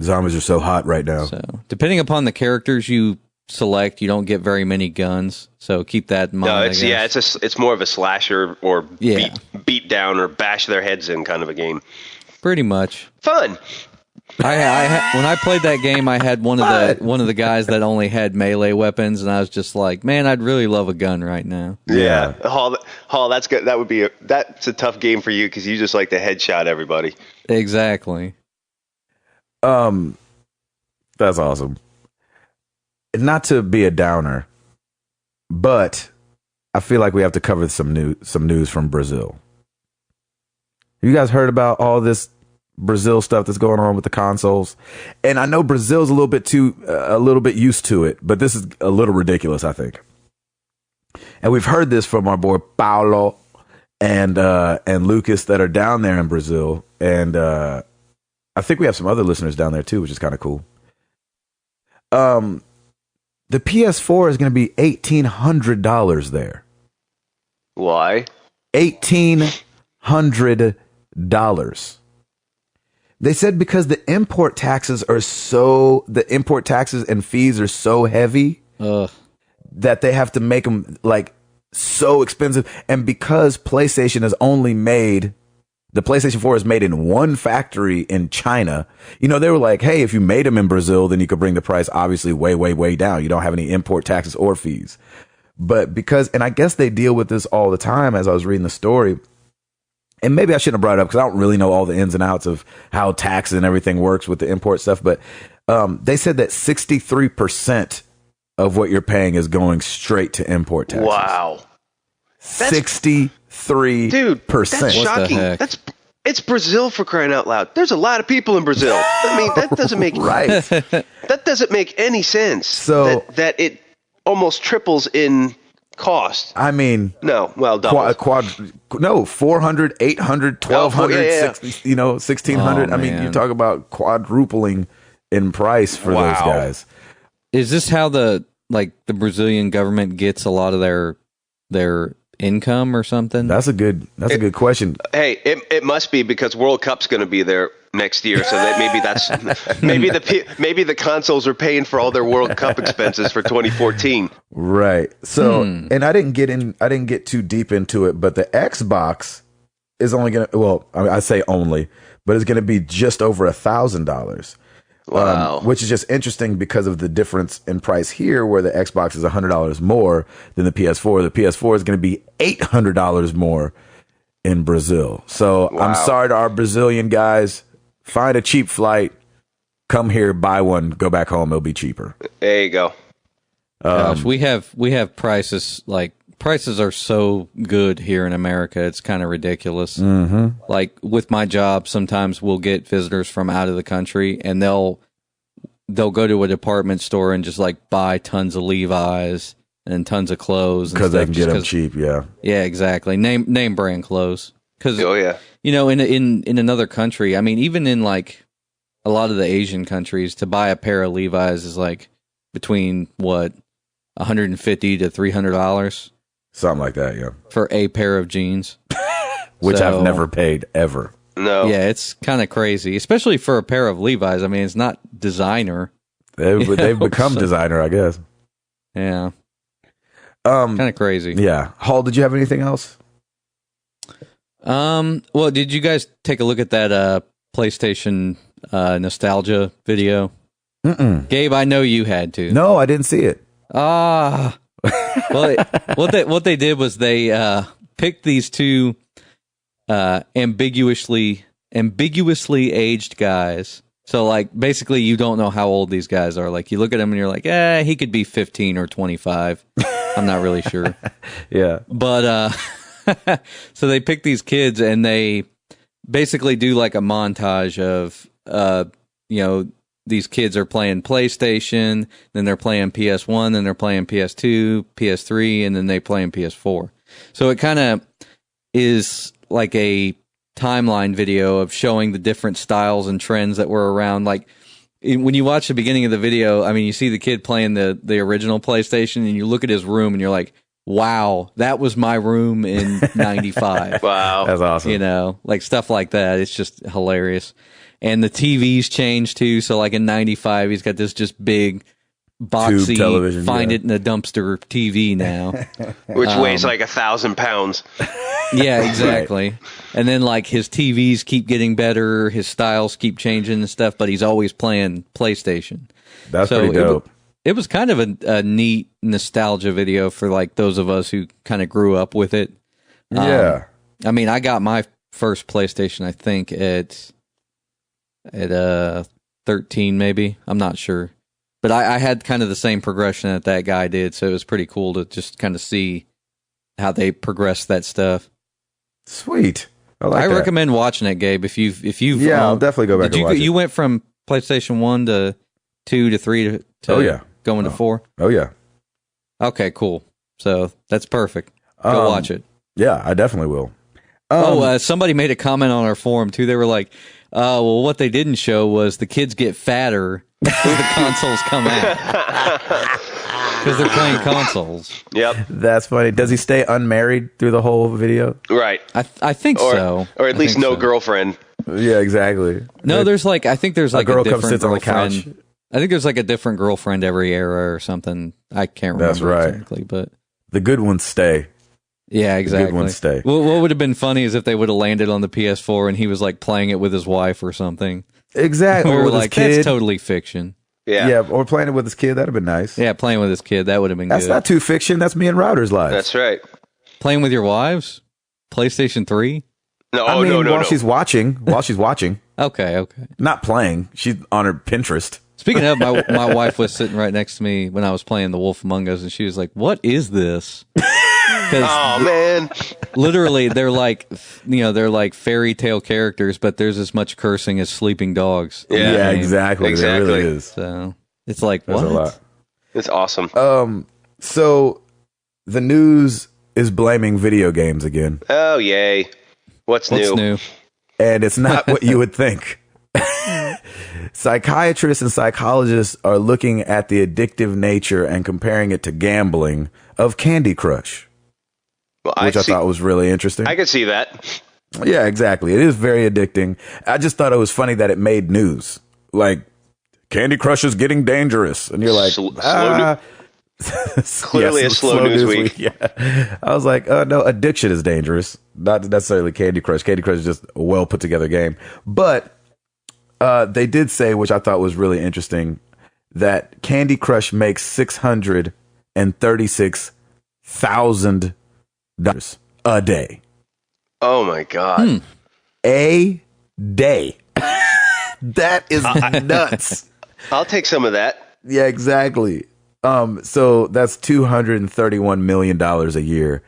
Zombies are so hot right now. So, depending upon the characters you select, you don't get very many guns. So keep that in mind. No, it's more of a slasher or beat down or bash their heads in kind of a game. Pretty much fun. When I played that game, I had one of the guys that only had melee weapons, and I was just like, man, I'd really love a gun right now. Yeah, Hall, that's good. That's a tough game for you because you just like to headshot everybody. Exactly. That's awesome. Not to be a downer, but I feel like we have to cover some news from Brazil. You guys heard about all this Brazil stuff that's going on with the consoles? And I know Brazil's a little bit used to it, but this is a little ridiculous, I think. And we've heard this from our boy Paulo and Lucas that are down there in Brazil, and I think we have some other listeners down there too, which is kind of cool. The PS4 is going to be $1,800 there. Why? $1,800. They said because the import taxes and fees are so heavy that they have to make them like so expensive. And because PlayStation is only made, the PlayStation 4 is made in one factory in China. You know, they were like, hey, if you made them in Brazil, then you could bring the price obviously way, way, way down. You don't have any import taxes or fees. But and I guess they deal with this all the time as I was reading the story. And maybe I shouldn't have brought it up because I don't really know all the ins and outs of how taxes and everything works with the import stuff. But they said that 63% of what you're paying is going straight to import taxes. Wow. 63%. Dude, that's shocking. It's Brazil, for crying out loud. There's a lot of people in Brazil. I mean, that doesn't make right. That doesn't make any sense. So that it almost triples in cost. I mean, no, well, double. 400, 800, 1200, 1600. I mean, you talk about quadrupling in price for those guys. Is this how the Brazilian government gets a lot of their income or something? That's a good question. Hey, it must be because World Cup's going to be there next year, so that maybe maybe the consoles are paying for all their World Cup expenses for 2014. Right. So, and I didn't get too deep into it, but the Xbox is only going to, well, I say only, but it's going to be just over $1,000. Wow. Which is just interesting because of the difference in price here, where the Xbox is $100 more than the PS4. The PS4 is going to be $800 more in Brazil. So I'm sorry to our Brazilian guys. Find a cheap flight, come here, buy one, go back home. It'll be cheaper. There you go. Gosh, we have prices prices are so good here in America. It's kind of ridiculous. Mm-hmm. Like with my job, sometimes we'll get visitors from out of the country, and they'll go to a department store and just like buy tons of Levi's and tons of clothes because they can get them cheap. Yeah, exactly. Name brand clothes. Because in another country, I mean, even in like a lot of the Asian countries, to buy a pair of Levi's is like between $150 to $300. Something like that, yeah. For a pair of jeans. Which I've never paid, ever. No. Yeah, it's kind of crazy. Especially for a pair of Levi's. I mean, it's not designer. They've become designer, I guess. Yeah. Kind of crazy. Yeah. Hall, did you have anything else? Well, did you guys take a look at that PlayStation nostalgia video? Mm-mm. Gabe, I know you had to. No, I didn't see it. Well, what they did was they picked these two ambiguously aged guys. So like basically you don't know how old these guys are. Like you look at them and you're like, he could be 15 or 25. I'm not really sure. Yeah. But so they pick these kids and they basically do like a montage of these kids are playing PlayStation, then they're playing PS1, then they're playing PS2, PS3, and then they playing PS4. So it kind of is like a timeline video of showing the different styles and trends that were around. Like when you watch the beginning of the video, I mean, you see the kid playing the original PlayStation, and you look at his room, and you're like, wow, that was my room in 95. Wow. That's awesome. You know, like stuff like that. It's just hilarious. And the TV's changed too. So like in 95, he's got this just big boxy tube television, find it in a dumpster TV now. Which weighs like 1,000 pounds. Yeah, exactly. Right. And then like his TVs keep getting better, his styles keep changing and stuff, but he's always playing PlayStation. That's pretty dope. It was kind of a neat nostalgia video for like those of us who kind of grew up with it. Yeah. I mean, I got my first PlayStation, I think at 13 maybe. I'm not sure. But I had kind of the same progression that guy did, so it was pretty cool to just kind of see how they progressed that stuff. Sweet. I recommend watching it, Gabe. If you've yeah, I'll definitely go back and watch it. You went from PlayStation 1 to 2 to 3 to going to 4? Oh, yeah. Okay, cool. So that's perfect. Go watch it. Yeah, I definitely will. Somebody made a comment on our forum, too. They were like, well, what they didn't show was the kids get fatter before the consoles come out. Because they're playing consoles. Yep. That's funny. Does he stay unmarried through the whole video? Right. I think so. Or at least no girlfriend. Yeah, exactly. No, I think there's like a girl different comes sits on the girlfriend. couch. I think there's like a different girlfriend every era or something. I can't remember That's right. exactly, but the good ones stay. Yeah, exactly. The good ones stay. Well, what would have been funny is if they would have landed on the PS4 and he was like playing it with his wife or something. Exactly. We or were with like, his kid. that's totally fiction. Yeah. Or playing it with his kid. That'd have been nice. Yeah, playing with his kid. That would have been That's good. not too fiction. That's me and Router's lives. That's right. Playing with your wives? PlayStation 3? No, while she's watching. Okay. Not playing. She's on her Pinterest. Speaking of, my wife was sitting right next to me when I was playing The Wolf Among Us, and she was like, what is this? Oh, man. Literally, they're like fairy tale characters, but there's as much cursing as sleeping dogs. Yeah, exactly. There really is. So it's like, That's what? a lot. It's awesome. So the news is blaming video games again. Oh, yay. What's new? And it's not what you would think. Psychiatrists and psychologists are looking at the addictive nature and comparing it to gambling of Candy Crush, which I thought was really interesting. I could see that. Yeah, exactly. It is very addicting. I just thought it was funny that it made news. Like, Candy Crush is getting dangerous. And you're like, clearly a slow news week. Yeah. I was like, no, addiction is dangerous. Not necessarily Candy Crush. Candy Crush is just a well put together game. But they did say, which I thought was really interesting, that Candy Crush makes $636,000 a day. Oh my God. A day. That is nuts. I'll take some of that. Yeah, exactly. So that's $231 million a year,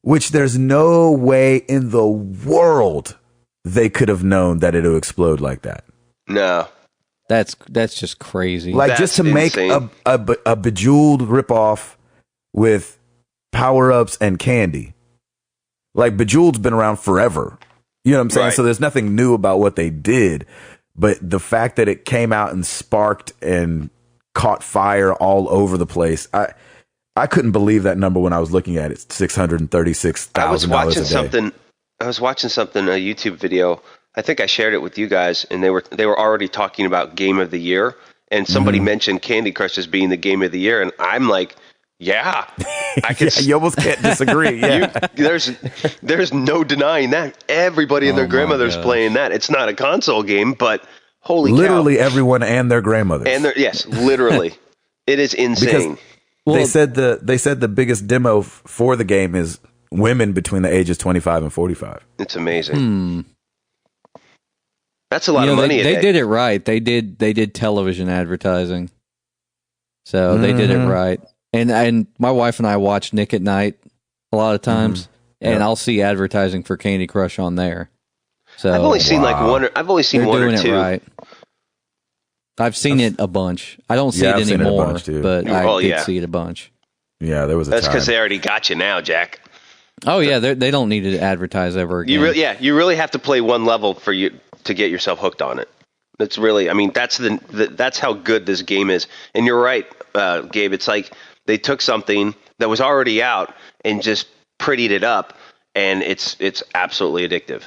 which there's no way in the world they could have known that it would explode like that. No. That's just crazy. Like, That's just to make insane. a Bejeweled ripoff with power-ups and candy. Like, Bejeweled's been around forever. You know what I'm saying? Right. So there's nothing new about what they did. But the fact that it came out and sparked and caught fire all over the place, I couldn't believe that number when I was looking at it. $636,000 I was watching a day. something, a YouTube video. I think I shared it with you guys, and they were already talking about Game of the Year, and somebody mentioned Candy Crush as being the Game of the Year, and I'm like, yeah, I could. You almost can't disagree. Yeah, there's no denying that. Everybody and their grandmother's playing that. It's not a console game, but holy literally cow. everyone and their grandmothers. And yes, literally, it is insane. They said the biggest demo for the game is women between the ages 25 and 45. It's amazing. That's a lot of money. They did it right. They did television advertising, so they did it right. And my wife and I watch Nick at Night a lot of times, and I'll see advertising for Candy Crush on there. So I've only seen one. I've only seen one or two. Right. I've seen it a bunch. I don't see it anymore, but I did see it a bunch. Yeah, there was a That's time. because they already got you now, Jack. Oh yeah, they don't need to advertise ever again. You really have to play one level for you to get yourself hooked on it. That's really, I mean, that's how good this game is. And you're right, Gabe. It's like they took something that was already out and just prettied it up, and it's absolutely addictive.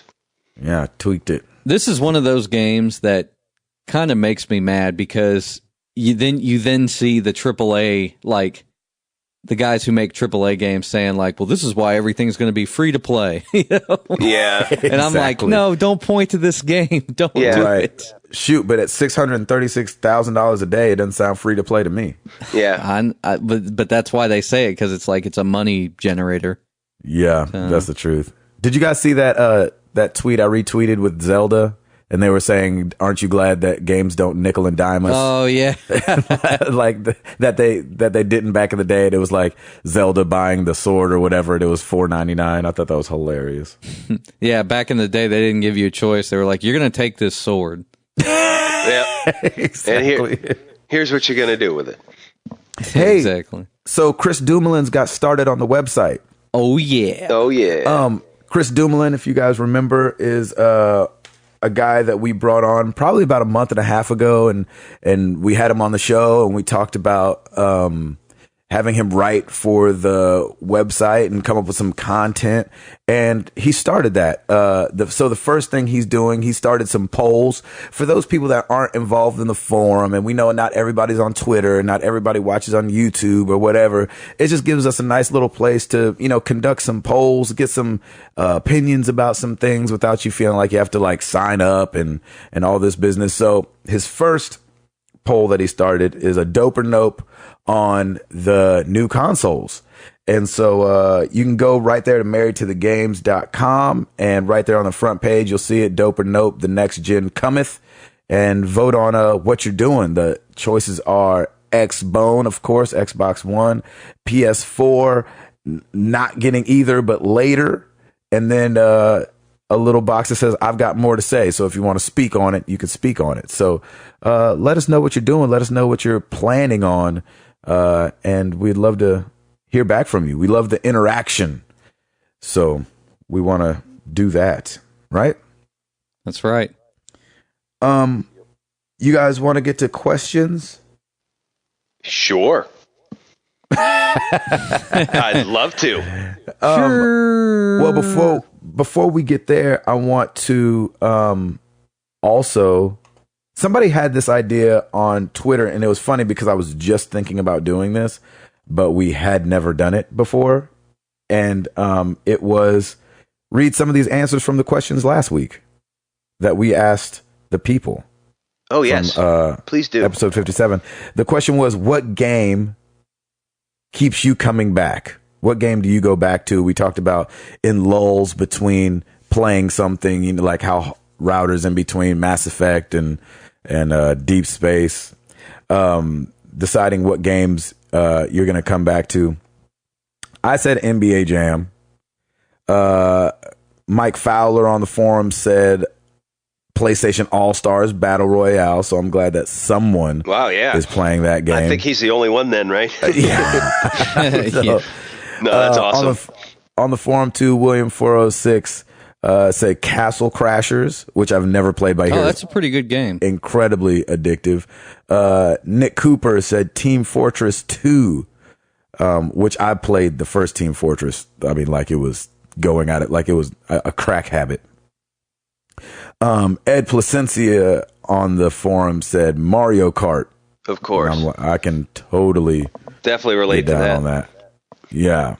Yeah, tweaked it. This is one of those games that kind of makes me mad because you then see the AAA, like the guys who make AAA games saying like, well, this is why everything's going to be free to play. You know? Yeah. And I'm like, no, don't point to this game. Don't do it. Shoot, but at $636,000 a day, it doesn't sound free to play to me. Yeah. But that's why they say it, because it's like it's a money generator. Yeah, that's the truth. Did you guys see that that tweet I retweeted with Zelda? And they were saying, "Aren't you glad that games don't nickel and dime us?" Oh yeah, like that they didn't back in the day. And it was like Zelda buying the sword or whatever. And it was $4.99. I thought that was hilarious. Yeah, back in the day, they didn't give you a choice. They were like, "You're going to take this sword." Yeah, exactly. And here's what you're going to do with it. Hey, exactly. So Chris Dumoulin's got started on the website. Oh yeah. Oh yeah. Chris Dumoulin, if you guys remember, is a guy that we brought on probably about a month and a half ago, and we had him on the show, and we talked about having him write for the website and come up with some content. And he started that. So the first thing he's doing, he started some polls for those people that aren't involved in the forum. And we know not everybody's on Twitter, not everybody watches on YouTube or whatever. It just gives us a nice little place to, conduct some polls, get some opinions about some things without you feeling like you have to like sign up and all this business. So his first poll that he started is a dope or nope on the new consoles. And so you can go right there to marriedtothegames.com, and right there on the front page, you'll see it, dope or nope, the next gen cometh, and vote on what you're doing. The choices are Xbone, of course, Xbox One, PS4, not getting either, but later, and then a little box that says, I've got more to say. So if you want to speak on it, you can speak on it. So let us know what you're doing. Let us know what you're planning on. And we'd love to hear back from you. We love the interaction. So we want to do that. Right? That's right. You guys want to get to questions? Sure. I'd love to. Sure. Well, before we get there, I want to also, somebody had this idea on Twitter, and it was funny because I was just thinking about doing this, but we had never done it before. And it was read some of these answers from the questions last week that we asked the people. Oh, yes. Please do. Episode 57. The question was, what game keeps you coming back? What game do you go back to? We talked about in lulls between playing something, like how routers in between Mass Effect and Deep Space, deciding what games you're going to come back to. I said NBA Jam. Mike Fowler on the forum said PlayStation All-Stars Battle Royale, so I'm glad that someone is playing that game. I think he's the only one then, right? Yeah. So, yeah. No, that's awesome. On the forum too, William 406 said Castle Crashers, which I've never played by here. Oh, that's a pretty good game. Incredibly addictive. Nick Cooper said Team Fortress 2, which I played the first Team Fortress. I mean, like it was going at it like it was a crack habit. Ed Placencia on the forum said Mario Kart. Of course. I can definitely relate to that. On that. Yeah.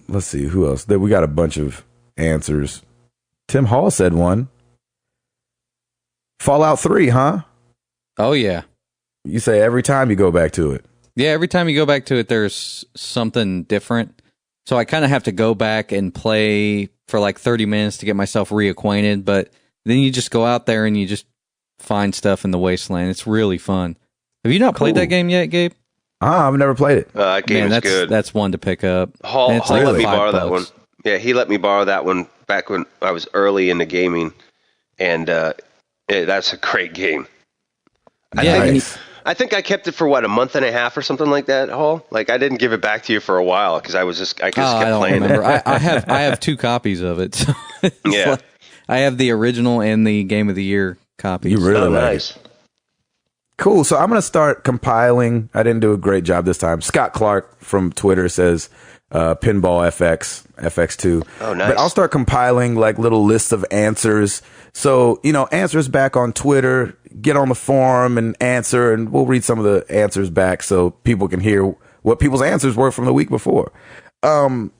Let's see who else. We got a bunch of answers. Tim Hall said one. Fallout 3, huh? Oh yeah. You say every time you go back to it. Yeah, every time you go back to it, there's something different. So I kind of have to go back and play for like 30 minutes to get myself reacquainted. But then you just go out there and you just find stuff in the wasteland. It's really fun. Have you not played that game yet, Gabe? I've never played it. That game is good. That's one to pick up. Hall let me borrow that one. Yeah, he let me borrow that one back when I was early into gaming. And that's a great game. I think I kept it for a month and a half or something like that, Hall. Like I didn't give it back to you for a while because I just kept playing remember. I have 2 copies of it. So yeah, I have the original and the Game of the Year copy. You really like nice. it. Cool. So I'm going to start compiling. I didn't do a great job this time. Scott Clark from Twitter says Pinball FX, FX2. Oh, nice. But I'll start compiling like little lists of answers. So, answers back on Twitter, get on the forum and answer, and we'll read some of the answers back so people can hear what people's answers were from the week before. You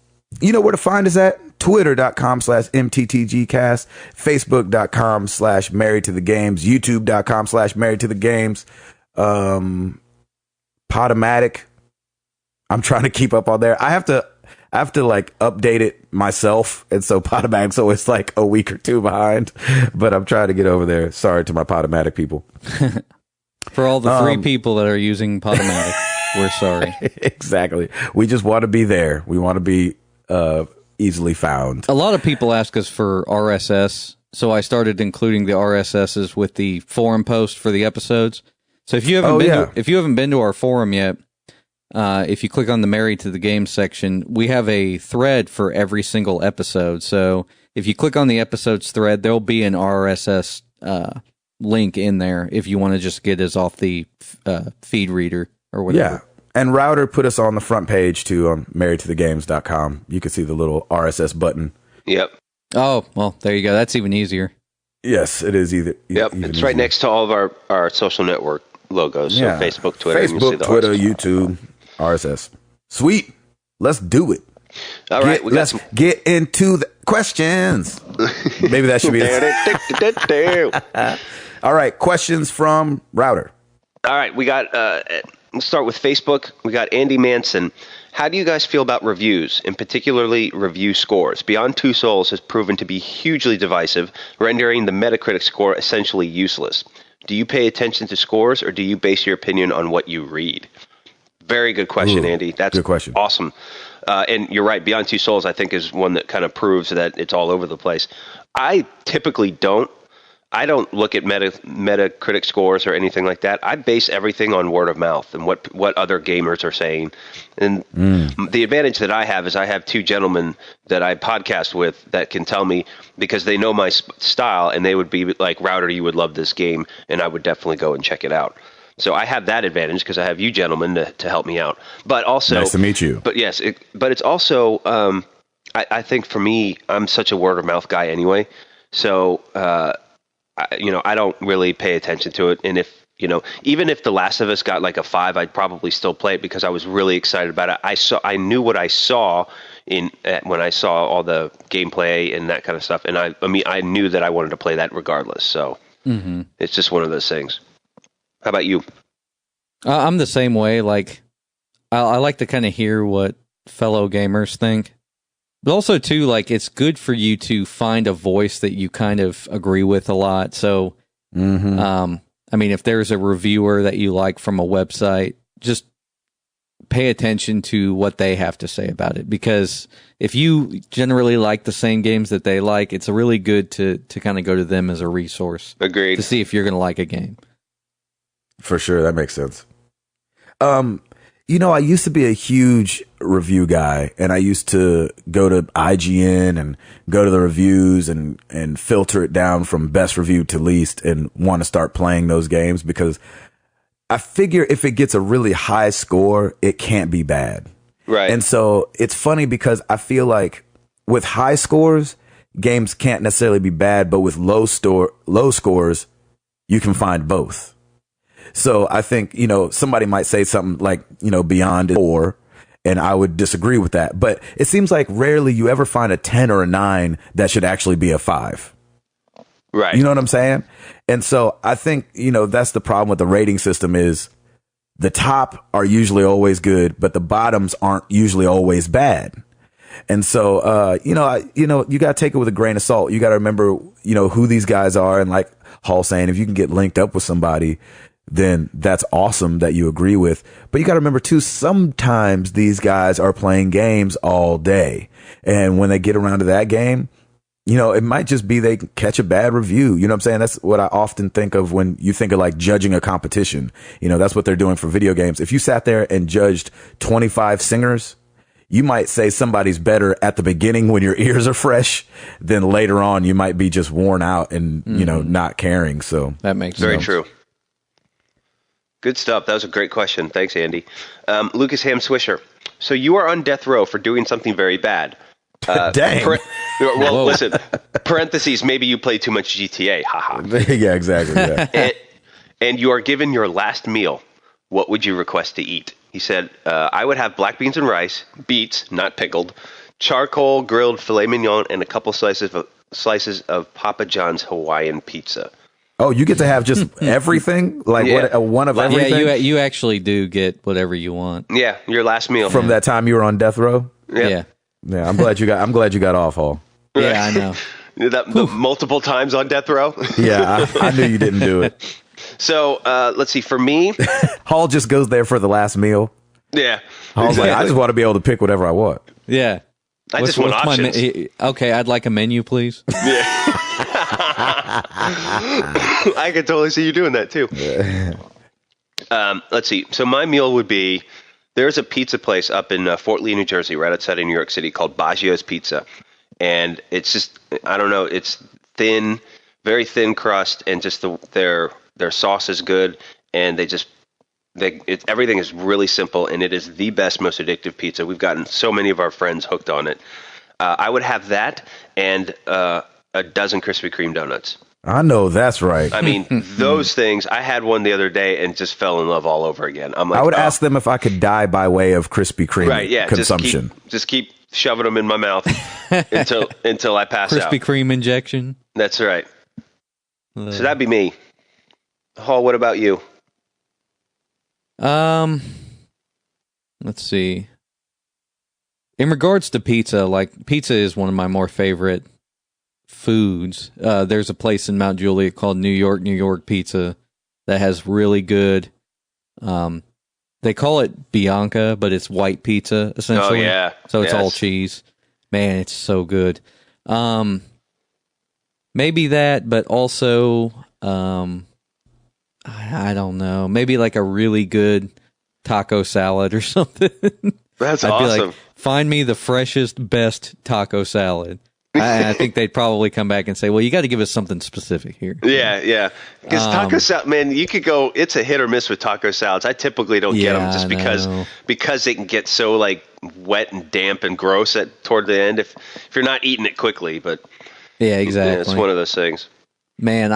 know where to find us at? Twitter.com/MTTGcast, Facebook.com/Married to the Games, YouTube.com/Married to the Games, Podomatic. I'm trying to keep up on there. I have to like update it myself, and so Podomatic's always like a week or two behind, but I'm trying to get over there. Sorry to my Podomatic people. For all the 3 people that are using Podomatic, we're sorry. Exactly. We just want to be there. We want to be easily found. A lot of people ask us for RSS, so I started including the RSSs with the forum post for the episodes. So if you haven't been to our forum yet, if you click on the Married to the Game section, we have a thread for every single episode. So if you click on the episodes thread, there'll be an RSS link in there if you want to just get us off the feed reader or whatever. Yeah. And Router put us on the front page too on marriedtothegames.com. You can see the little RSS button. Yep. Oh, well, there you go. That's even easier. Yes, it is either. Yep. It's right next to all of our social network logos. So Yeah. Facebook, Twitter. Facebook, Twitter, YouTube, RSS. Sweet. Let's do it. All right. Let's get into the questions. Maybe that should be it. All right. Questions from Router. All right. We got... Let's start with Facebook. We got Andy Manson. How do you guys feel about reviews, and particularly review scores? Beyond Two Souls has proven to be hugely divisive, rendering the Metacritic score essentially useless. Do you pay attention to scores, or do you base your opinion on what you read? Very good question, Andy. That's good question. Awesome. And you're right. Beyond Two Souls, I think, is one that kind of proves that it's all over the place. I typically don't. I don't look at Metacritic scores or anything like that. I base everything on word of mouth and what other gamers are saying. And the advantage that I have is I have 2 gentlemen that I podcast with that can tell me, because they know my style, and they would be like, Router, you would love this game, and I would definitely go and check it out. So I have that advantage because I have you gentlemen to help me out. But also, nice to meet you. But yes, but it's also, I think for me, I'm such a word of mouth guy anyway. So, I don't really pay attention to it. And if, even if The Last of Us got like a 5, I'd probably still play it because I was really excited about it. I knew what I saw when I saw all the gameplay and that kind of stuff. And I knew that I wanted to play that regardless. So It's just one of those things. How about you? I'm the same way. Like, I like to kind of hear what fellow gamers think. But also, too, like, it's good for you to find a voice that you kind of agree with a lot. So, if there's a reviewer that you like from a website, just pay attention to what they have to say about it. Because if you generally like the same games that they like, it's really good to kind of go to them as a resource. Agreed. To see if you're going to like a game. For sure. That makes sense. I used to be a huge review guy, and I used to go to IGN and go to the reviews and filter it down from best review to least and want to start playing those games because I figure if it gets a really high score, it can't be bad. Right. And so it's funny because I feel like with high scores, games can't necessarily be bad, but with low scores, you can find both. So I think, somebody might say something like, beyond 4, and I would disagree with that. But it seems like rarely you ever find a 10 or a 9 that should actually be a 5. Right. You know what I'm saying? And so I think, that's the problem with the rating system is the top are usually always good, but the bottoms aren't usually always bad. And so, you got to take it with a grain of salt. You got to remember, who these guys are. And like Hall saying, if you can get linked up with somebody, then that's awesome that you agree with. But you got to remember too, sometimes these guys are playing games all day. And when they get around to that game, it might just be they catch a bad review. You know what I'm saying? That's what I often think of when you think of like judging a competition. That's what they're doing for video games. If you sat there and judged 25 singers, you might say somebody's better at the beginning when your ears are fresh, then later on you might be just worn out and, not caring. So that makes very sense. true. Good stuff. That was a great question. Thanks, Andy. Lucas Ham Swisher. So you are on death row for doing something very bad. Dang. Well, listen, parentheses, maybe you play too much GTA. Haha. Yeah, exactly. Yeah. And you are given your last meal. What would you request to eat? He said, I would have black beans and rice, beets, not pickled, charcoal grilled filet mignon, and a couple slices of Papa John's Hawaiian pizza. Oh, you get to have just everything? Like one of everything? Yeah, you actually do get whatever you want. Yeah, your last meal. From that time you were on death row? Yeah. Yeah, I'm glad you got off, Hall. Yeah, I know. The multiple times on death row? Yeah, I knew you didn't do it. So, let's see. For me... Hall just goes there for the last meal. Yeah. Hall's like, I just want to be able to pick whatever I want. Yeah. I just want options. Okay, I'd like a menu, please. Yeah. I could totally see you doing that, too. Let's see. So my meal would be... There's a pizza place up in Fort Lee, New Jersey, right outside of New York City called Baggio's Pizza. And it's just, I don't know, it's thin, very thin crust, and just their sauce is good. And everything is really simple, and it is the best, most addictive pizza. We've gotten so many of our friends hooked on it. I would have that and a dozen Krispy Kreme donuts. I know that's right. I mean, those things. I had one the other day and just fell in love all over again. I'm like, I would ask them if I could die by way of Krispy Kreme consumption. Just keep shoving them in my mouth until I pass out. Krispy Kreme injection. That's right. So that'd be me. Hall, what about you? Let's see. In regards to pizza, like pizza is one of my more favorite foods. There's a place in Mount Juliet called New York Pizza that has really good. They call it Bianca, but it's white pizza essentially. Oh yeah, so it's all cheese. Man, it's so good. Maybe that, but also, I don't know. Maybe like a really good taco salad or something. That's I'd awesome. Be like, find me the freshest, best taco salad. I think they'd probably come back and say, well, you got to give us something specific here. Yeah. Because taco salad, man, you could go, it's a hit or miss with taco salads. I typically don't get them just because they can get so like wet and damp and gross toward the end if you're not eating it quickly. But yeah, exactly. Yeah, it's one of those things. Man,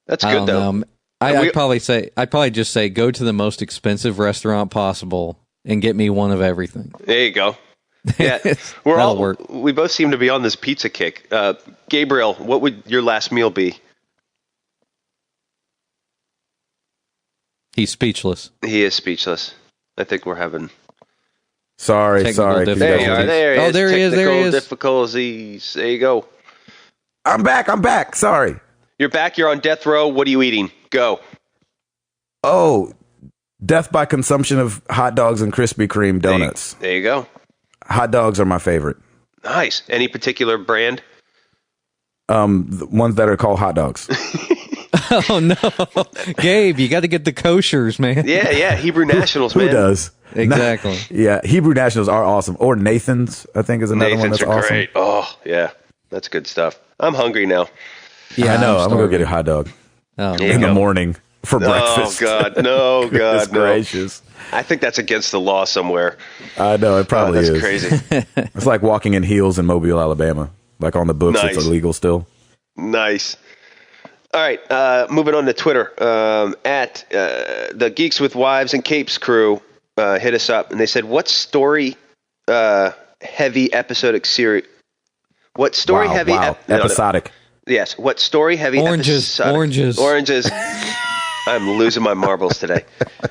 that's good though. I'd probably just say go to the most expensive restaurant possible and get me one of everything. There you go. Yeah, we both seem to be on this pizza kick. Gabriel, what would your last meal be? He's speechless. He is speechless. I think we're having... Sorry. There he is. There he is. Technical difficulties. There you go. I'm back. Sorry. You're back. You're on death row. What are you eating? Go. Oh, death by consumption of hot dogs and Krispy Kreme donuts. There you go. Hot dogs are my favorite. Nice. Any particular brand? The ones that are called hot dogs. Oh, no. Gabe, you got to get the koshers, man. Yeah. Hebrew Nationals, man. Who does? Exactly. Yeah, Hebrew Nationals are awesome. Or Nathan's, I think, is another one that's awesome. Nathan's are great. Oh, yeah. That's good stuff. I'm hungry now. Yeah, I know. I'm going to go get a hot dog in the morning for breakfast. Oh, God. No, God, Goodness gracious. I think that's against the law somewhere. I know, it probably is. That's crazy. It's like walking in heels in Mobile, Alabama. Like on the books, It's illegal still. Nice. All right, moving on to Twitter. At the Geeks with Wives and Capes crew hit us up, and they said, what story heavy episodic series... What story heavy... episodic. Yes, what story heavy Oranges. I'm losing my marbles today.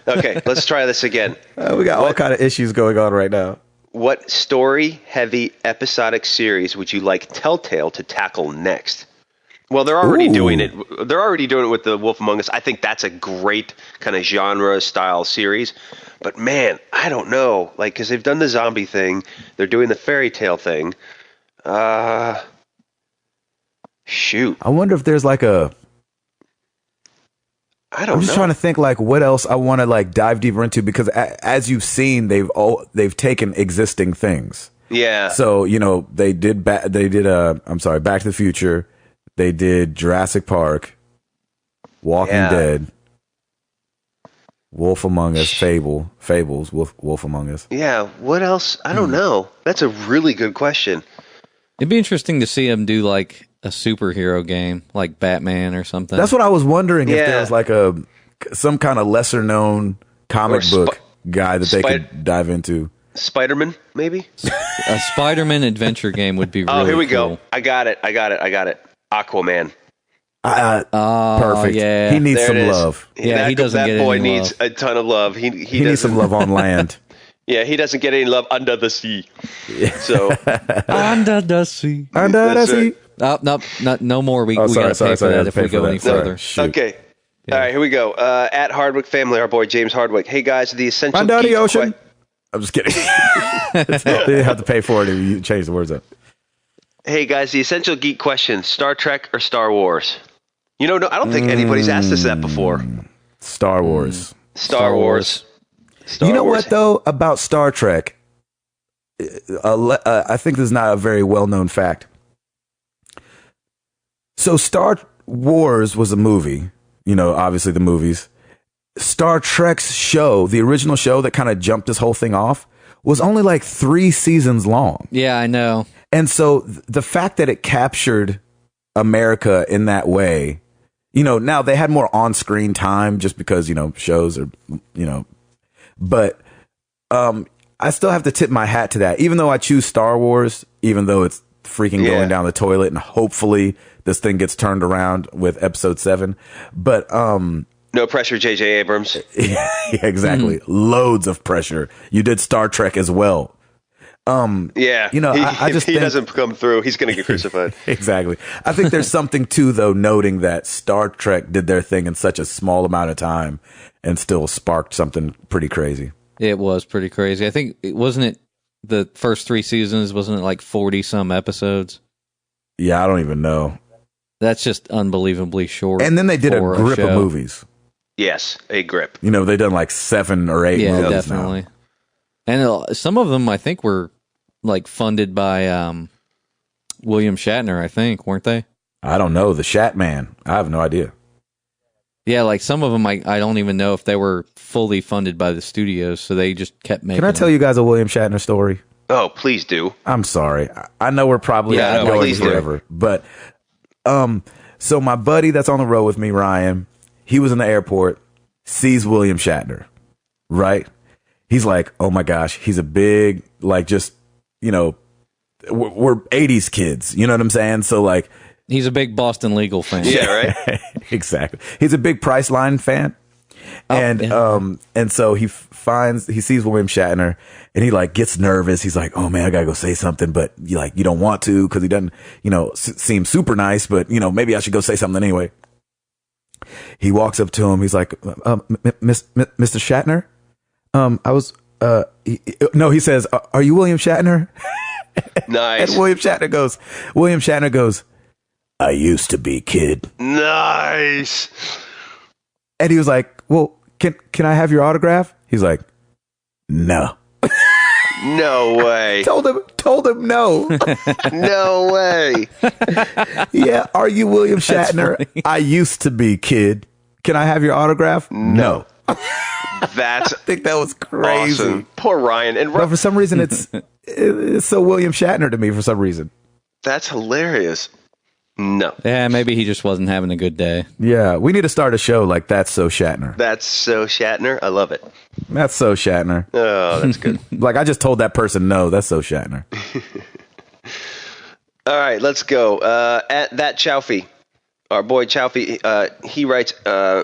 Okay, let's try this again. We got all kind of issues going on right now. What story-heavy episodic series would you like Telltale to tackle next? Well, they're already doing it. They're already doing it with The Wolf Among Us. I think that's a great kind of genre-style series. But, man, I don't know. Like, because they've done the zombie thing. They're doing the fairy tale thing. Shoot. I wonder if there's like a... I don't know. I'm just trying to think like what else I want to like dive deeper into, because as you've seen, they've taken existing things. Yeah. So, you know, they did Back to the Future. They did Jurassic Park, Walking Dead, Wolf Among Us, Fables, Wolf Among Us. Yeah. What else? I don't know. That's a really good question. It'd be interesting to see them do like a superhero game, like Batman or something. That's what I was wondering, if there was like some kind of lesser known comic book guy that they could dive into. Spider-Man, maybe? A Spider-Man adventure game would be really cool. Oh, here we go. I got it. Aquaman. Perfect. Yeah. He needs some love. Yeah, he doesn't get any love. That boy needs a ton of love. He needs some love on land. Yeah, he doesn't get any love under the sea. So under the sea. Under the sea. Oh, no more. We got to pay for that if we go any further. Okay. Yeah. All right, here we go. At Hardwick Family, our boy James Hardwick. Hey, guys, the essential Under the ocean. I'm just kidding. They have to pay for it if you change the words up. Hey, guys, the essential geek question: Star Trek or Star Wars? You know, no, I don't think anybody's asked us that before. Star Wars. Star Wars. You know what, though, about Star Trek? I think this is not a very well-known fact. So Star Wars was a movie. You know, obviously the movies. Star Trek's show, the original show that kind of jumped this whole thing off, was only like 3 seasons long. Yeah, I know. And so the fact that it captured America in that way, you know, now they had more on-screen time just because, you know, shows are, you know, but I still have to tip my hat to that. Even though I choose Star Wars, even though it's freaking going down the toilet, and hopefully this thing gets turned around with episode 7. But no pressure, J.J. Abrams. Yeah, exactly. Loads of pressure. You did Star Trek as well. Yeah, you know, I just if he think, doesn't come through, he's going to get crucified. Exactly. I think there's something too, though, noting that Star Trek did their thing in such a small amount of time and still sparked something pretty crazy. It was pretty crazy. I think wasn't it the first 3 seasons? Wasn't it like 40 some episodes? Yeah, I don't even know. That's just unbelievably short. And then they did a grip of movies. Yes, a grip. You know, they've done like 7 or 8 movies definitely. now. And some of them, I think, were like funded by William Shatner, I think, weren't they? I don't know. The Shatman. I have no idea. Yeah, like some of them, I don't even know if they were fully funded by the studios, so they just kept making Can I tell you guys a William Shatner story? Oh, please do. I'm sorry. I know we're probably going forever, but so my buddy that's on the road with me, Ryan, he was in the airport, sees William Shatner, right? He's like, oh my gosh, he's a big, like, just, you know, we're 80s kids, you know what I'm saying? So like, he's a big Boston Legal fan. Yeah, right. Exactly. He's a big Priceline fan. And so he sees William Shatner and he like gets nervous. He's like, oh man, I gotta go say something, but you don't want to, cause he doesn't, you know, seem super nice, but you know, maybe I should go say something anyway. He walks up to him. He's like, Mr. Shatner? He says, are you William Shatner? Nice. And William Shatner goes, I used to be, kid. Nice. And he was like, well, can I have your autograph? He's like, no. No way. Told him no. No way. Yeah, are you William Shatner? I used to be, kid. Can I have your autograph? No. I think that was crazy. Awesome. Poor Ryan. But for some reason, it's so William Shatner to me for some reason. That's hilarious. No. Yeah, maybe he just wasn't having a good day. Yeah, we need to start a show like That's So Shatner. That's So Shatner. I love it. That's So Shatner. Oh, that's good. Like I just told that person no. That's So Shatner. All right, let's go. At that Chowfie, our boy Chowfie, he writes,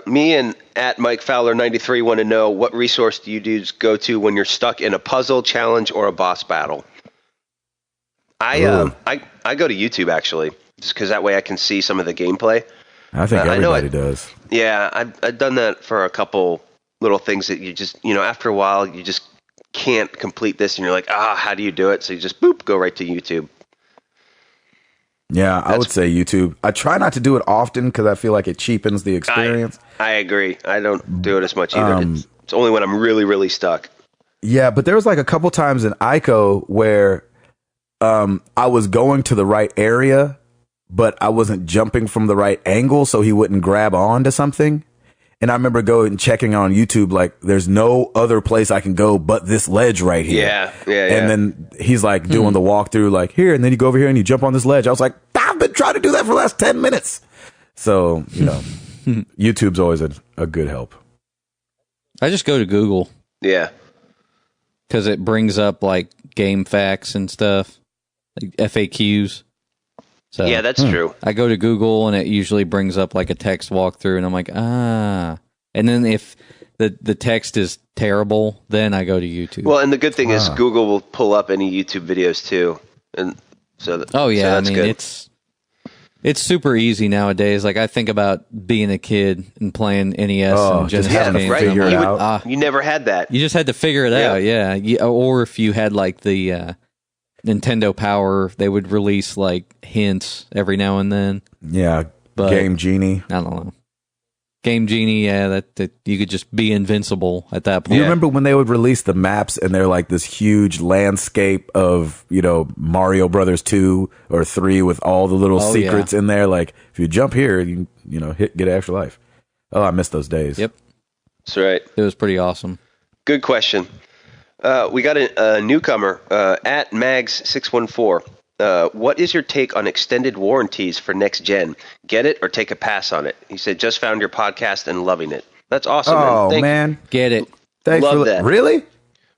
me and at Mike Fowler 93 want to know what resource do you dudes go to when you're stuck in a puzzle, challenge, or a boss battle? I go to YouTube actually, just because that way I can see some of the gameplay. I think everybody does. Yeah, I've done that for a couple little things that you just, after a while you just can't complete this, and you're like, how do you do it? So you just go right to YouTube. Yeah, I would say YouTube. I try not to do it often because I feel like it cheapens the experience. I agree. I don't do it as much either. It's only when I'm really, really stuck. Yeah, but there was like a couple times in Ico where I was going to the right area, but I wasn't jumping from the right angle so he wouldn't grab on to something. And I remember going and checking on YouTube, like, there's no other place I can go but this ledge right here. Yeah. And then he's like doing the walkthrough, like, here, and then you go over here and you jump on this ledge. I was like, I've been trying to do that for the last 10 minutes. So, YouTube's always a good help. I just go to Google. Yeah. Because it brings up, like, game facts and stuff, like FAQs. So, yeah, that's true. I go to Google and it usually brings up like a text walkthrough, and I'm like, And then if the text is terrible, then I go to YouTube. Well, and the good thing is Google will pull up any YouTube videos too, and so. That's good. It's super easy nowadays. Like I think about being a kid and playing NES and Genesis games. Figure it out. You never had that. You just had to figure it out. Yeah. Or if you had like the Nintendo Power, they would release like hints every now and then. Yeah, but Game Genie. I don't know. Game Genie, that you could just be invincible at that point. You remember when they would release the maps and they're like this huge landscape of, Mario Brothers 2 or 3 with all the little secrets in there? Like, if you jump here, you get an extra life. Oh, I miss those days. Yep. That's right. It was pretty awesome. Good question. We got a newcomer at Mags614. What is your take on extended warranties for next gen? Get it or take a pass on it? He said, just found your podcast and loving it. That's awesome. Oh, man. Get it. Thanks love that. Really?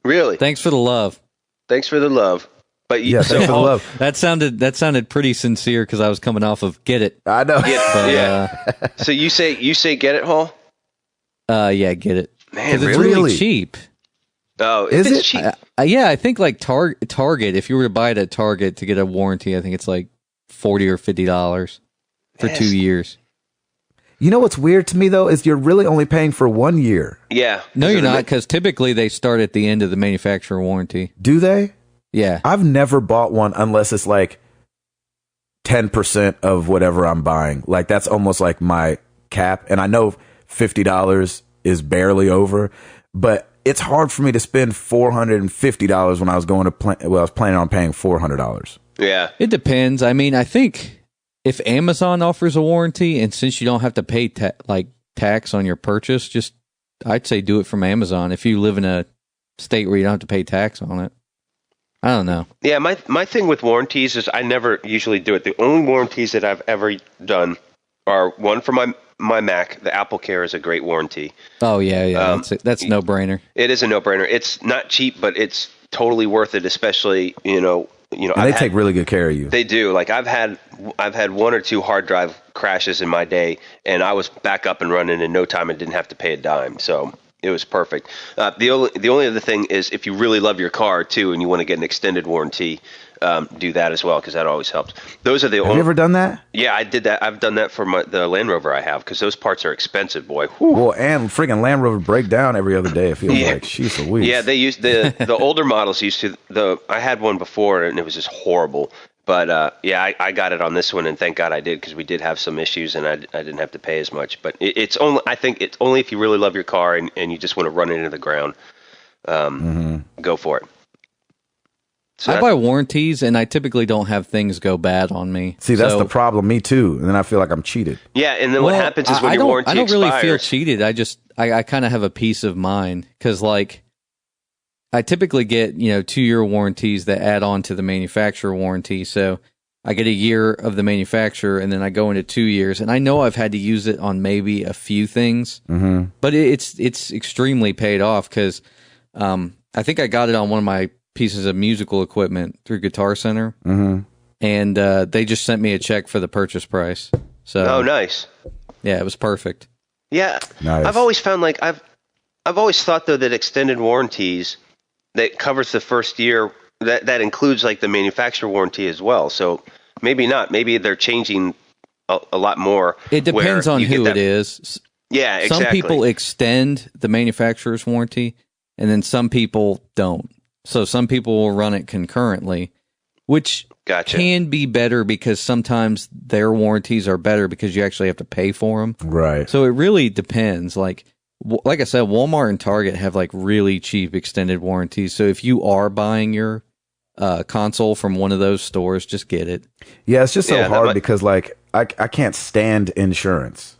Really? Thanks for the love. Thanks for the love. But thanks for the love. That sounded pretty sincere because I was coming off of get it. I know. Yeah. So you say get it, Hall? Yeah, get it. Man, it's really cheap. Oh, is it cheap? Yeah, I think like Target. If you were to buy it at Target to get a warranty, I think it's like $40 or $50 for 2 years. You know what's weird to me though is you're really only paying for 1 year. Yeah. No, you're not, because typically they start at the end of the manufacturer warranty. Do they? Yeah. I've never bought one unless it's like 10% of whatever I'm buying. Like that's almost like my cap, and I know $50 is barely over, but it's hard for me to spend $450 when I was going to I was planning on paying $400. Yeah. It depends. I mean, I think if Amazon offers a warranty, and since you don't have to pay tax on your purchase, I'd say do it from Amazon. If you live in a state where you don't have to pay tax on it. I don't know. Yeah, my thing with warranties is I never usually do it. The only warranties that I've ever done are one for my Mac. The Apple Care is a great warranty. Oh yeah. That's a no-brainer. It is a no-brainer. It's not cheap, but it's totally worth it. Especially and they take really good care of you. They do. Like I've had 1 or 2 hard drive crashes in my day, and I was back up and running in no time and didn't have to pay a dime. So it was perfect. The only other thing is if you really love your car too, and you want to get an extended warranty. Do that as well because that always helps. Those are the only. Have you ever done that? Yeah, I did that. I've done that for the Land Rover I have because those parts are expensive, boy. Whew. Well, and freaking Land Rover break down every other day. It feels like she's a week. Yeah, they used the older models used to. I had one before and it was just horrible. But I got it on this one, and thank God I did because we did have some issues, and I didn't have to pay as much. But it's only I think it's only if you really love your car and you just want to run it into the ground, go for it. So I buy warranties, and I typically don't have things go bad on me. See, that's the problem. Me too. And then I feel like I'm cheated. Yeah, and then what happens is when your warranty expires... I don't really feel cheated. I kind of have a peace of mind because, like, I typically get 2-year warranties that add on to the manufacturer warranty. So I get a year of the manufacturer, and then I go into 2 years. And I know I've had to use it on maybe a few things, but it's extremely paid off because I think I got it on one of my pieces of musical equipment through Guitar Center, and they just sent me a check for the purchase price. So, nice. Yeah, it was perfect. Yeah, nice. I've always found I've always thought though that extended warranties that covers the first year that includes like the manufacturer warranty as well. So maybe not. Maybe they're changing a lot more. It depends on who it is. Yeah, exactly. Some people extend the manufacturer's warranty, and then some people don't. So some people will run it concurrently, which Gotcha. can be better because sometimes their warranties are better because you actually have to pay for them. Right. So it really depends. Like I said, Walmart and Target have like really cheap extended warranties. So if you are buying your console from one of those stores, just get it. Yeah, it's just so hard because like I can't stand insurance.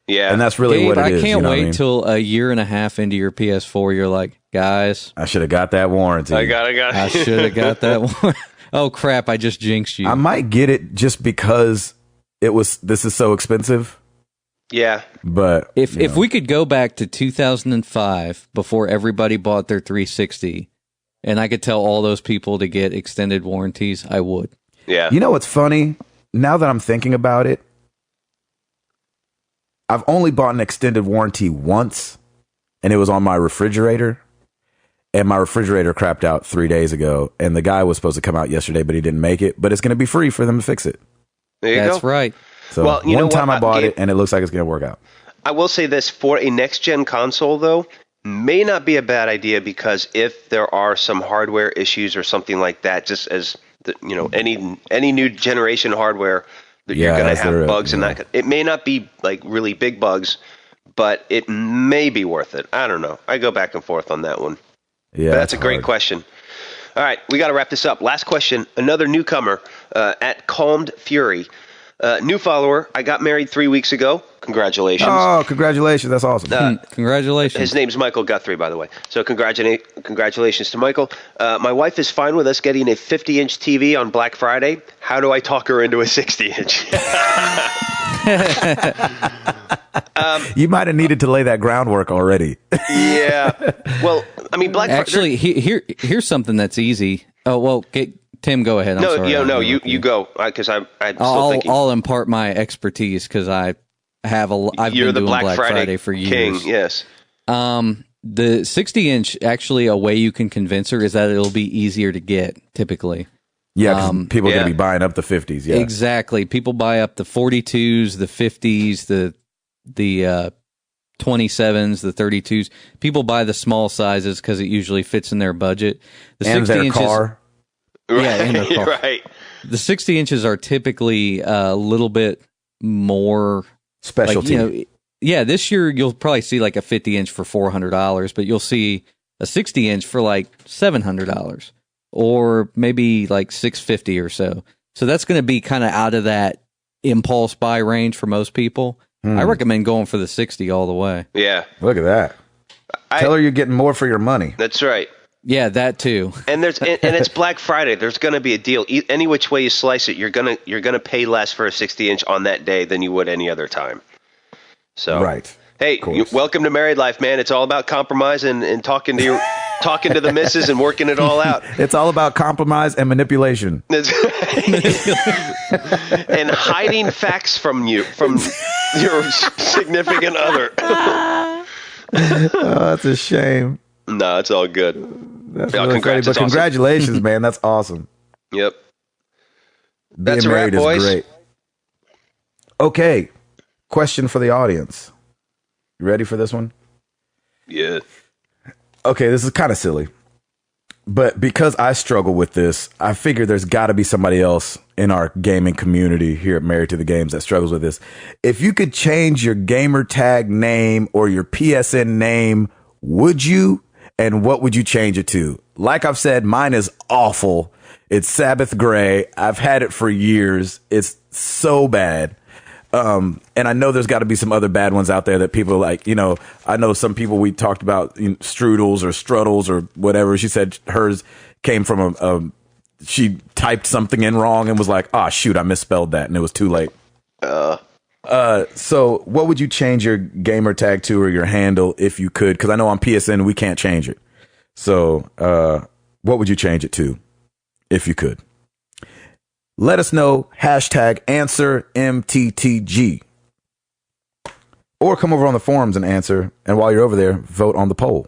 Yeah. And that's really Gabe, what it is. I can't wait I mean? till a year and a half into your PS4. You're like, guys, I should have got that warranty. I should have got that one. Oh crap! I just jinxed you. I might get it just because this is so expensive. Yeah. But if we could go back to 2005 before everybody bought their 360, and I could tell all those people to get extended warranties, I would. Yeah. You know what's funny? Now that I'm thinking about it, I've only bought an extended warranty once, and it was on my refrigerator. And my refrigerator crapped out 3 days ago, and the guy was supposed to come out yesterday, but he didn't make it. But it's going to be free for them to fix it. There you That's go. right. So Well, you know one time what, I bought Gabe, it, and it looks like it's going to work out. I will say this, for a next-gen console, though, may not be a bad idea because if there are some hardware issues or something like that, just as any new generation hardware that you're going to have bugs and that, it may not be like really big bugs, but it may be worth it. I don't know. I go back and forth on that one. Yeah, but that's a great question. All right, we got to wrap this up. Last question. Another newcomer at Calmed Fury. New follower. I got married 3 weeks ago. Congratulations. Oh, congratulations. That's awesome. Congratulations. His name's Michael Guthrie, by the way. So congratulations to Michael. My wife is fine with us getting a 50-inch TV on Black Friday. How do I talk her into a 60-inch? You might have needed to lay that groundwork already. Yeah. Well, I mean, Black Friday. Actually, here's something that's easy. Oh, well, Tim, go ahead. I'm sorry. You go because I'm still thinking. I'll impart my expertise because I've You're been the doing Black Friday for years. King, yes. The 60-inch, actually, a way you can convince her is that it'll be easier to get, typally. Yeah, because people are going to be buying up the 50s. Yeah, exactly. People buy up the 42s, the 50s, the 27s, the 32s. People buy the small sizes because it usually fits in their budget. The and 60 their inches, car. Yeah, in their car. Right. The 60 inches are typically a little bit more Specialty. Like, yeah, this year you'll probably see like a 50-inch for $400, but you'll see a 60-inch for like $700 or maybe like $650 or so. So that's going to be kind of out of that impulse buy range for most people. I recommend going for the 60 all the way. Yeah. Look at that. Tell her you're getting more for your money. That's right. Yeah, that too. And it's Black Friday. There's going to be a deal. Any which way you slice it, you're gonna pay less for a 60-inch on that day than you would any other time. So right. Hey, welcome to married life, man. It's all about compromise and talking to the missus and working it all out. It's all about compromise and manipulation. And hiding facts from your significant other. Oh, that's a shame. No, it's all good. That's really funny, but congratulations, man. That's awesome. Yep. Being married is great. Okay. Question for the audience. You ready for this one? Yeah. Okay, this is kind of silly. But because I struggle with this, I figure there's got to be somebody else in our gaming community here at Married to the Games that struggles with this. If you could change your gamer tag name or your PSN name, would you? And what would you change it to? Like I've said, mine is awful. It's Sabbath Gray. I've had it for years. It's so bad. And I know there's got to be some other bad ones out there that people are like, I know some people we talked about strudels or struddles or whatever. She said hers came from she typed something in wrong and was like, shoot, I misspelled that. And it was too late. So what would you change your gamer tag to or your handle if you could? Because I know on PSN we can't change it. So what would you change it to if you could? Let us know. #AnswerMTTG. Or come over on the forums and answer. And while you're over there, vote on the poll.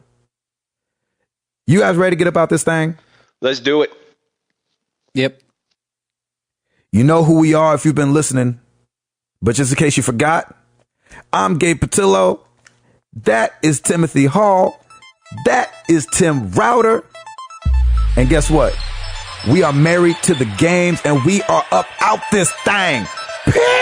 You guys ready to get about this thing? Let's do it. Yep. You know who we are if you've been listening. But just in case you forgot, I'm Gabe Patillo. That is Timothy Hall. That is Tim Router. And guess what? We are married to the games, and we are up out this thing. Peace!